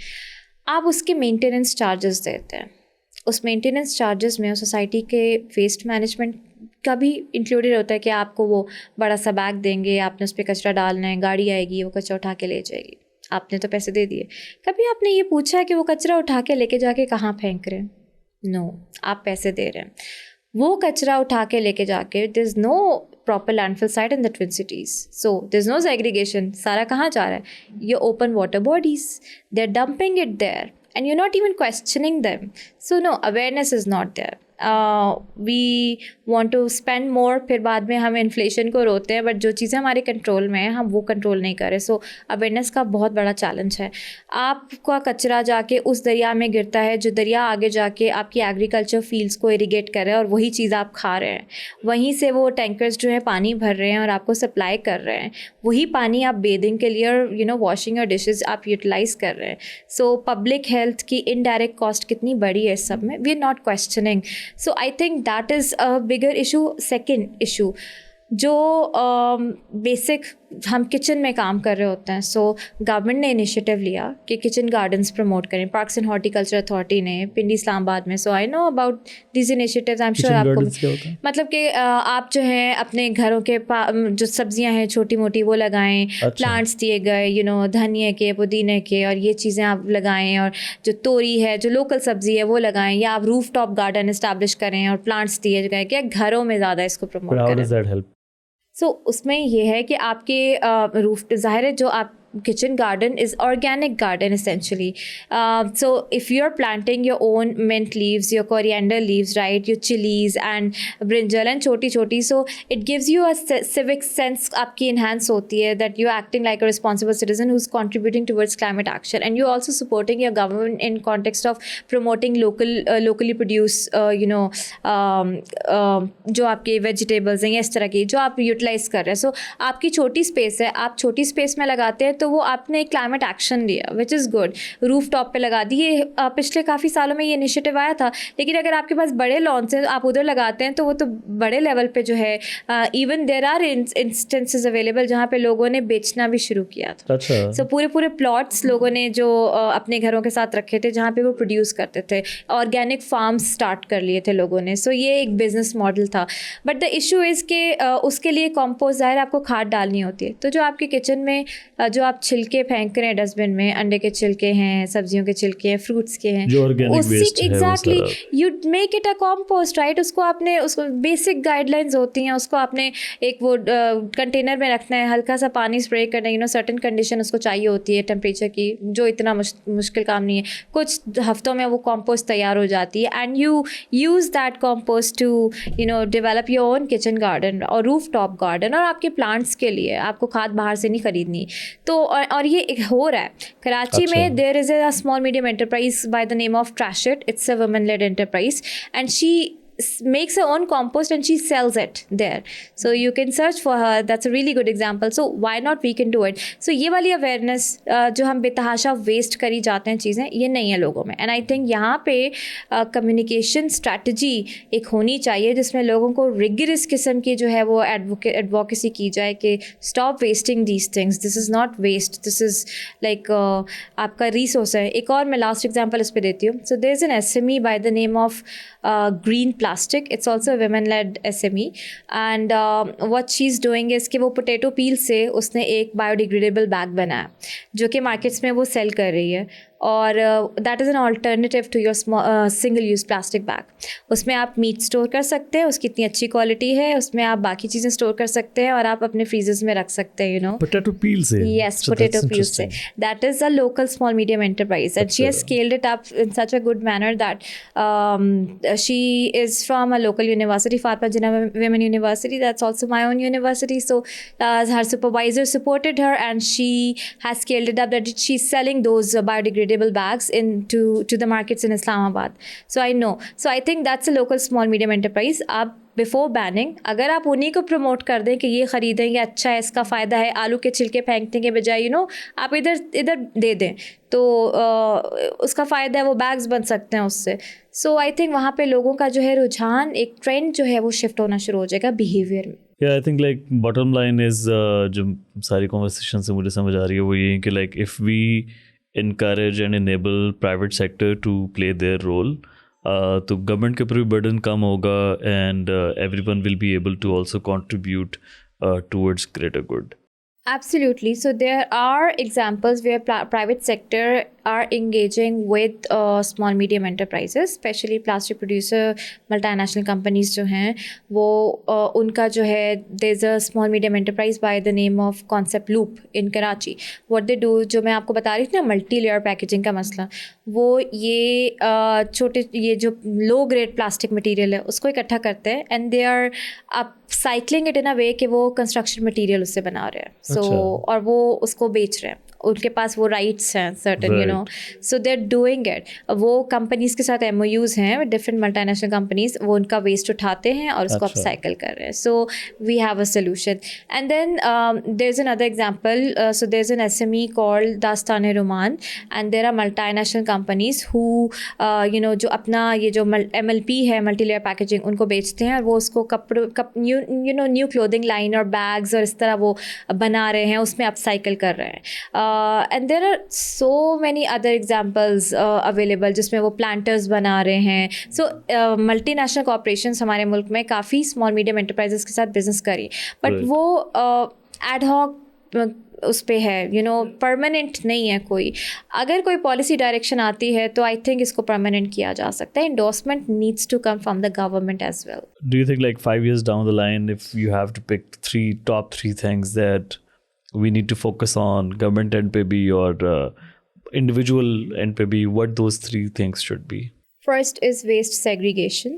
आप उसके मेंटेनेंस चार्जेस देते हैं। उस मेंटेनेंस चार्जेस में सोसाइटी के वेस्ट मैनेजमेंट का भी इंक्लूडेड होता है कि आपको वो बड़ा सा बैग देंगे, आपने उस पर कचरा डालना है, गाड़ी आएगी, वो कचरा उठा के ले जाएगी, आपने तो पैसे दे दिए। कभी आपने ये पूछा है कि वो कचरा उठा के लेके जाके कहाँ फेंक रहे हैं? नो, आप पैसे दे रहे हैं। वो कचरा उठा के लेके जाके, there is no proper landfill site in the twin cities, so there is no segregation. सारा कहाँ जा रहा है? ये open water bodies, they are dumping it there and you're not even questioning them. So no, awareness is not there. We want to spend more, फिर बाद में हम इन्फ्लेशन को रोते हैं, बट जो चीज़ें हमारे कंट्रोल में हैं हम वो कंट्रोल नहीं करें। सो अवेयरनेस का बहुत बड़ा चैलेंज है। आपका कचरा जाके उस दरिया में गिरता है, जो दरिया आगे जाके आपकी एग्रीकल्चर फील्ड्स को इरीगेट कर रहा है, और वही चीज़ आप खा रहे हैं। वहीं से वो टैंकर्स जो है पानी भर रहे हैं और आपको सप्लाई कर रहे हैं। वही पानी आप बेदिंग के लिए और वॉशिंग और डिशेज़ आप यूटिलाइज़ कर रहे हैं। सो पब्लिक हेल्थ की इनडायरेक्ट कॉस्ट कितनी बड़ी है इस सब में, we are not questioning. So I think that is a bigger issue. Second issue, जो बेसिक हम किचन में काम कर रहे होते हैं, सो गवर्नमेंट ने इनिशिएटिव लिया कि किचन गार्डन्स प्रमोट करें, पार्क्स एंड हॉर्टिकल्चर अथॉरिटी ने पिंडी इस्लामाबाद में. So I know about this initiatives. I am sure आपको मतलब कि आप जो है अपने घरों के जो सब्जियां हैं छोटी मोटी वो लगाएं, प्लांट्स दिए गए धनिया के, पुदीने के, और ये चीज़ें आप लगाएं, और जो तोरी है जो लोकल सब्जी है वो लगाएं, या आप रूफ टॉप गार्डन इस्टेब्लिश करें और प्लांट्स दिए गए कि घरों में ज़्यादा इसको प्रमोट करें. सो उसमें ये है कि आपके रूफ, ज़ाहिर है जो आप kitchen garden is organic garden essentially. So if you're planting your own mint leaves, your coriander leaves, right, your chilies and brinjal and choti, so it gives you a civic sense आपकी enhance होती है, that you're acting like a responsible citizen who's contributing towards climate action, and you're also supporting your government in context of promoting locally produced जो आपके vegetables हैं इस तरह की जो आप utilize कर रहे हैं. So आपकी छोटी space है, आप छोटी space में लगाते हैं तो वो आपने एक क्लाइमेट एक्शन लिया, which is good. Roof top पे लगा दी. ये पिछले काफ़ी सालों में ये इनिशिएटिव आया था, लेकिन अगर आपके पास बड़े लॉन्स हैं आप उधर लगाते हैं तो वो तो बड़े लेवल पे जो है even there are instances available जहाँ पे लोगों ने बेचना भी शुरू किया था. अच्छा. सो पूरे प्लॉट्स लोगों ने जो अपने घरों के साथ रखे थे जहाँ पे वो प्रोड्यूस करते थे, ऑर्गेनिक फार्म्स स्टार्ट कर लिए थे लोगों ने. सो ये एक बिजनेस मॉडल था. बट द इशू इज़ के उसके लिए कॉम्पोस्ट ज़ाहिर आपको खाद डालनी होती है. तो जो आपके किचन में जो आप छिलके फेंक रहे हैं डस्टबिन में, अंडे के छिलके हैं, सब्जियों के छिलके हैं, फ्रूट्स के हैं, exactly you make it a compost, right. उसको आपने उसको बेसिक गाइडलाइंस होती हैं, उसको आपने एक वो कंटेनर में रखना है, हल्का सा पानी स्प्रे करना है, सर्टेन कंडीशन उसको चाहिए होती है टेम्परेचर की, जो इतना मुश्किल काम नहीं है. कुछ हफ्तों में वो कॉम्पोस्ट तैयार हो जाती है, and you use that compost to develop your own kitchen garden और रूफ टॉप गार्डन, और आपके प्लांट्स के लिए आपको खाद बाहर से नहीं खरीदनी. तो और ये हो रहा है कराची में. There is a small medium enterprise by the name of trash it. It's a woman led enterprise, and she makes her own compost and she sells it there. So you can search for her. That's a really good example. So why not we can do it. So ये वाली awareness जो हम बेतहाशा वेस्ट करी जाते हैं चीज़ें, ये नहीं है लोगों में. एंड आई थिंक यहाँ पे कम्युनिकेशन स्ट्रैटेजी एक होनी चाहिए जिसमें लोगों को रिगरस किस्म की जो है वो एडवोकेसी की जाए कि stop wasting these things. This is not waste, this is like आपका रिसोर्स है. एक और मैं लास्ट एग्जाम्पल इस पर देती हूँ. So there is an SME by the name of Green Plastic. It's also a women-led SME, and what she's doing is कि वो पोटैटो पील से उसने एक बायोडिग्रेडेबल बैग बनाया जो कि मार्केट्स में वो सेल कर रही है, और that is an alternative to your single use plastic bag. उसमें आप मीट स्टोर कर सकते हैं, उसकी इतनी अच्छी क्वालिटी है, उसमें आप बाकी चीज़ें स्टोर कर सकते हैं और आप अपने फ्रीजर्स में रख सकते हैं. पोटैटो पील से. Yes, potato peel से. That is a local small medium enterprise, and she has scaled it up in such a good manner that she is from a local university, Fatma Jinnah Women University. That's also my own university. So her supervisor supported her, and she has scaled it up that she's selling those biodegradable bags into the markets in Islamabad. So I know. So I think that's a local small medium enterprise. आप बिफोर बैनिंग अगर आप उन्हीं को प्रमोट कर दें कि ये ख़रीदें, ये अच्छा है, इसका फ़ायदा है, आलू के छिलके फेंकने के बजाय आप इधर दे दें तो उसका फ़ायदा है, वो बैग्स बन सकते हैं उससे. सो आई थिंक वहाँ पे लोगों का जो है रुझान, एक ट्रेंड जो है वो शिफ्ट होना शुरू हो जाएगा बिहेवियर में. I think like bottom line is जो सारी कॉन्वर्सेशन से मुझे समझ आ रही है वो ये कि like if we encourage and enable private sector to play their role, तो गवर्नमेंट के ऊपर भी बर्डन कम होगा, and everyone will be able to also contribute towards greater good. Absolutely. So there are examples where private sector are engaging with small medium enterprises, especially plastic producer multinational companies जो हैं वो उनका जो है there's a small medium enterprise by the name of Concept Loop in Karachi. What they do, जो मैं आपको बता रही थी ना मल्टी लेयर पैकेजिंग का मसला, वो ये छोटे ये जो लो ग्रेड प्लास्टिक मटेरियल है उसको इकट्ठा करते हैं, and they are upcycling it in a way कि वो कंस्ट्रक्शन मटेरियल उससे बना रहे हैं. सो और वो उसको बेच रहे हैं. उनके पास वो राइट्स हैं certain Right. So they are doing it. वो कंपनीज़ के साथ MOUs हैं, डिफरेंट मल्टीनेशनल कंपनीज, वो उनका वेस्ट उठाते हैं और उसको अच्छा. अपसाइकिल कर रहे हैं. So we have a solution. And then there is another example. So there is an SME called Dastaan Ruman, and there are multinational companies who जो अपना ये जो MLP है, मल्टी लेयर पैकेजिंग, उनको बेचते हैं और वो उसको कपड़ों न्यू क्लोथिंग लाइन और बैग्स और इस तरह वो बना रहे हैं, उसमें अपसाइकिल कर रहे हैं. And there are so many other examples available जिसमें वो प्लांटर्स बना रहे हैं. सो मल्टीनेशनल कॉर्पोरेशंस हमारे मुल्क में काफ़ी स्मॉल मीडियम एंटरप्राइजेस के साथ बिजनेस करी, बट Right. वो एड हॉक उस पे है, परमानेंट नहीं है कोई. अगर कोई पॉलिसी डायरेक्शन आती है तो आई थिंक इसको परमानेंट किया जा सकता है. Endorsement needs to come from the government as well. Do you think like 5 years down the line, if you have to pick top three things that we need to focus on, government NPB or individual NPB, what those three things should be? First is waste segregation.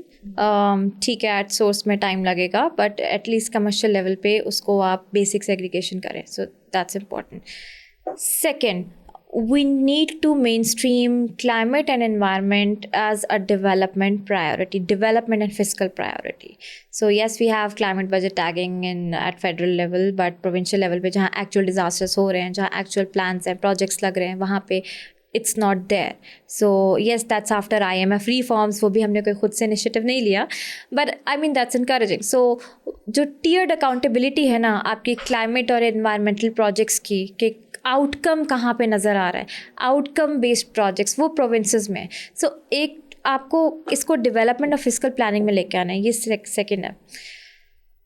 ठीक है, एट सोर्स में टाइम लगेगा, बट एटलीस्ट कमर्शियल लेवल पे उसको आप बेसिक सेग्रीगेशन करें. So that's important. Second, we need to mainstream climate and environment as a development priority, development and fiscal priority. So yes, we have climate budget tagging at federal level, but provincial level पे जहाँ actual disasters हो रहे हैं, जहाँ actual plans and projects लग रहे हैं, वहाँ पे it's not there. So yes, that's after IMF reforms, वो भी हमने कोई खुद से initiative नहीं लिया, but I mean that's encouraging. So जो tiered accountability है ना आपकी climate और environmental projects की, कि आउटकम कहाँ पे नज़र आ रहा है, आउटकम बेस्ड प्रोजेक्ट्स वो प्रोविंसेस में. सो एक आपको इसको डेवलपमेंट और फिजिकल प्लानिंग में लेके आना है, ये सेकेंड है.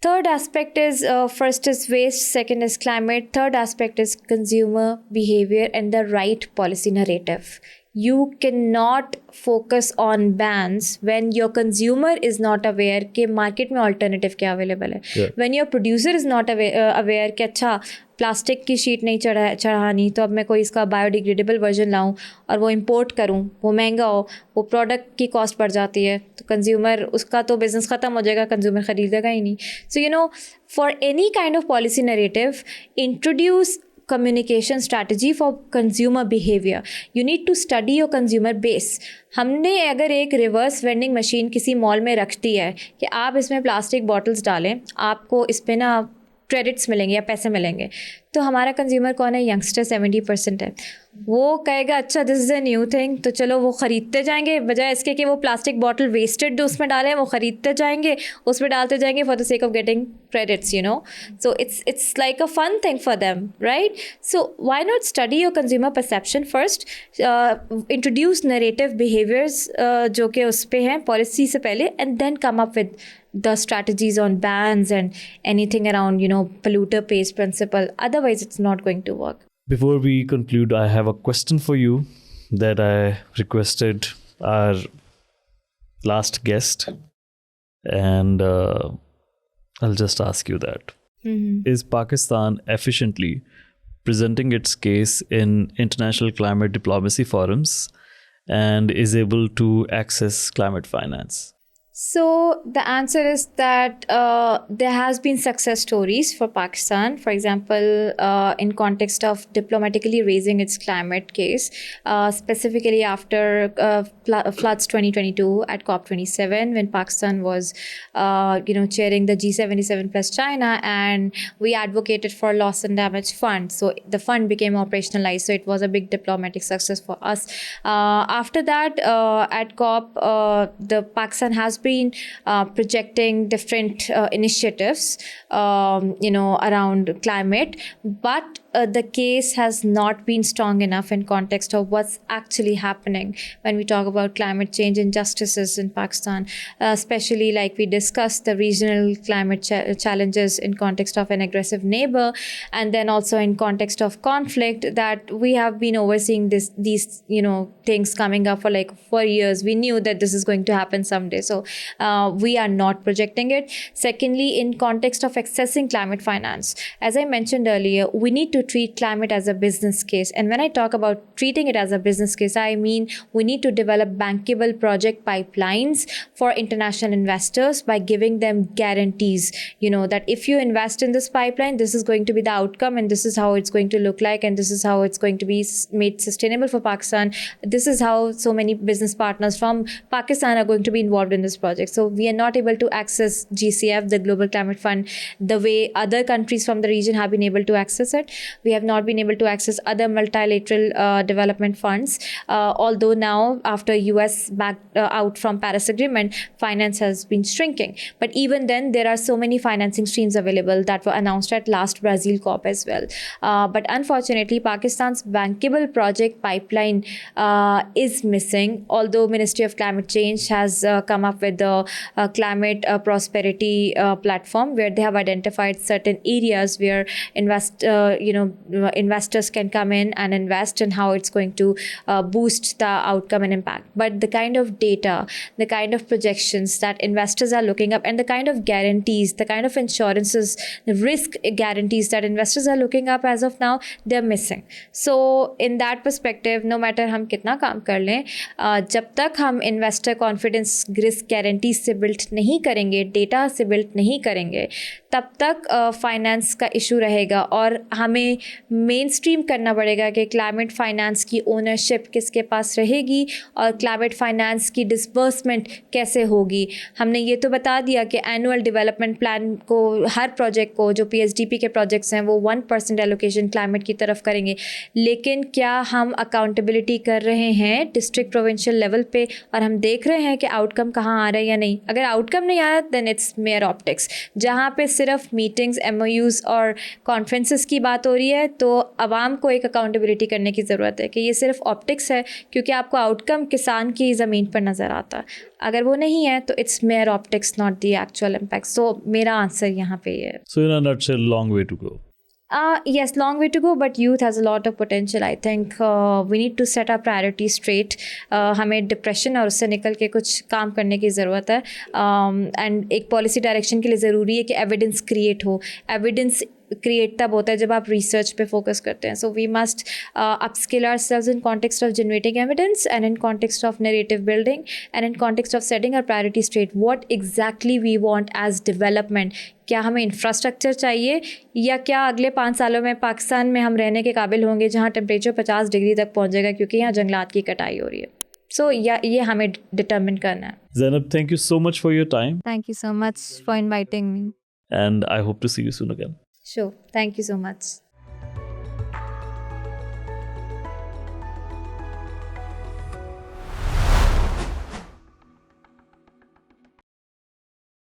Third aspect is first is waste, second is climate, third aspect is consumer behavior and the right policy narrative. You cannot focus on bans when your consumer is not aware कि market में alternative क्या available है. Yeah. When your producer is not aware कि अच्छा प्लास्टिक की शीट नहीं चढ़ानी, तो अब मैं कोई इसका बायोडिग्रेडेबल वर्जन लाऊं और वो इंपोर्ट करूं, वो महंगा हो, वो प्रोडक्ट की कॉस्ट बढ़ जाती है, तो कंज्यूमर उसका तो बिज़नेस ख़त्म हो जाएगा, कंज्यूमर ख़रीदेगा ही नहीं. So for any kind of policy narrative, introduce communication strategy for consumer behavior. You need to study your consumer base. हमने अगर एक रिवर्स वेंडिंग मशीन किसी मॉल में रख दी है कि आप इसमें प्लास्टिक बॉटल्स डालें, आपको इस पे ना क्रेडिट्स मिलेंगे या पैसे मिलेंगे, तो हमारा कंज्यूमर कौन है? यंगस्टर 70% है. वो कहेगा अच्छा this is a new thing, तो चलो वो ख़रीदते जाएंगे, बजाय इसके कि वो प्लास्टिक बॉटल वेस्टेड उसमें डालें, वो ख़रीदते जाएंगे, उसमें डालते जाएंगे for the sake of getting credits. So it's like a fun thing for them, right? So why not study your consumer perception first, introduce narrative behaviors जो कि उस पर हैं पॉलिसी से पहले, and then come up with the strategies on bans and anything around polluter pays principle. Otherwise it's not going to work. Before we conclude, I have a question for you that I requested our last guest, and I'll just ask you that. Is Pakistan efficiently presenting its case in international climate diplomacy forums and is able to access climate finance? So the answer is that there has been success stories for Pakistan. For example, in context of diplomatically raising its climate case, specifically after floods 2022 at COP27, when Pakistan was, chairing the G77 plus China, and we advocated for loss and damage fund. So the fund became operationalized. So it was a big diplomatic success for us. After that, at COP, the Pakistan has been projecting different initiatives, around climate, but the case has not been strong enough in context of what's actually happening when we talk about climate change injustices in Pakistan, especially like we discussed the regional climate challenges in context of an aggressive neighbor, and then also in context of conflict, that we have been overseeing these things coming up for years. We knew that this is going to happen someday, so we are not projecting it. Secondly, in context of accessing climate finance, as I mentioned earlier, we need to treat climate as a business case. And when I talk about treating it as a business case, I mean we need to develop bankable project pipelines for international investors by giving them guarantees, that if you invest in this pipeline, this is going to be the outcome, and this is how it's going to look like, and this is how it's going to be made sustainable for Pakistan. This is how so many business partners from Pakistan are going to be involved in this project. So we are not able to access GCF, the Global Climate Fund, the way other countries from the region have been able to access it. We have not been able to access other multilateral development funds, although now after US backed out from Paris Agreement, finance has been shrinking. But even then, there are so many financing streams available that were announced at last Brazil COP as well. But unfortunately, Pakistan's bankable project pipeline is missing, although Ministry of Climate Change has come up with the climate prosperity platform, where they have identified certain areas where investors can come in and invest, and how it's going to boost the outcome and impact. But the kind of data, the kind of projections that investors are looking up, and the kind of guarantees, the kind of insurances, the risk guarantees that investors are looking up as of now, they're missing. So in that perspective, no matter हम कितना काम कर लें, जब तक हम इन्वेस्टर कॉन्फिडेंस रिस्क गारंटी से बिल्ड नहीं करेंगे, डेटा से बिल्ड नहीं करेंगे, तब तक फाइनेंस का इशू रहेगा. और हमें मेन स्ट्रीम करना पड़ेगा कि क्लाइमेट फाइनेंस की ओनरशिप किसके पास रहेगी और क्लाइमेट फाइनेंस की डिसबर्समेंट कैसे होगी. हमने ये तो बता दिया कि एनुअल डेवलपमेंट प्लान को, हर प्रोजेक्ट को, जो PSDP के प्रोजेक्ट्स हैं वो 1% एलोकेशन क्लाइमेट की तरफ करेंगे. लेकिन क्या हम अकाउंटेबिलिटी कर रहे हैं डिस्ट्रिक्ट प्रोविंशियल लेवल पे, और हम देख रहे हैं कि आउटकम कहाँ आ रहा है या नहीं. अगर आउटकम नहीं आया, देन इट्स मेयर ऑप्टिक्स. जहाँ पे सिर्फ मीटिंग्स, MOUs और कॉन्फ्रेंसेस की बात हो रही है, तो आवाम को एक अकाउंटेबिलिटी करने की ज़रूरत है कि ये सिर्फ ऑप्टिक्स है, क्योंकि आपको आउटकम किसान की ज़मीन पर नज़र आता है. अगर वो नहीं है तो it's mere optics, not the actual impact. So मेरा आंसर यहाँ पे ये है. So in a nutshell, long way to go. Yes, long way to go, but youth has a lot of potential. I think we need to set our priorities straight. हमें डिप्रेशन और उससे निकल के कुछ काम करने की ज़रूरत है. एंड एक पॉलिसी डायरेक्शन के लिए ज़रूरी है कि एविडेंस क्रिएट हो. एविडेंस क्रिएट तब होता है जब आप रिसर्च पे फोकस करते हैं. So we must upskill ourselves in context of generating evidence, and in context of narrative building, and in context of setting our priority straight. What exactly we want as development. क्या हमें इंफ्रास्ट्रक्चर चाहिए, या क्या अगले 5 सालों में पाकिस्तान में हम रहने के काबिल होंगे जहाँ टेम्परेचर 50 डिग्री तक पहुँच जाएगा क्योंकि यहाँ जंगलात की कटाई हो रही है. सो ये हमें डिटर्मिन करना है. Zainab, thank you so much for your time. Thank you so much for inviting me. And I hope to see you soon again. Sure. Thank you so much.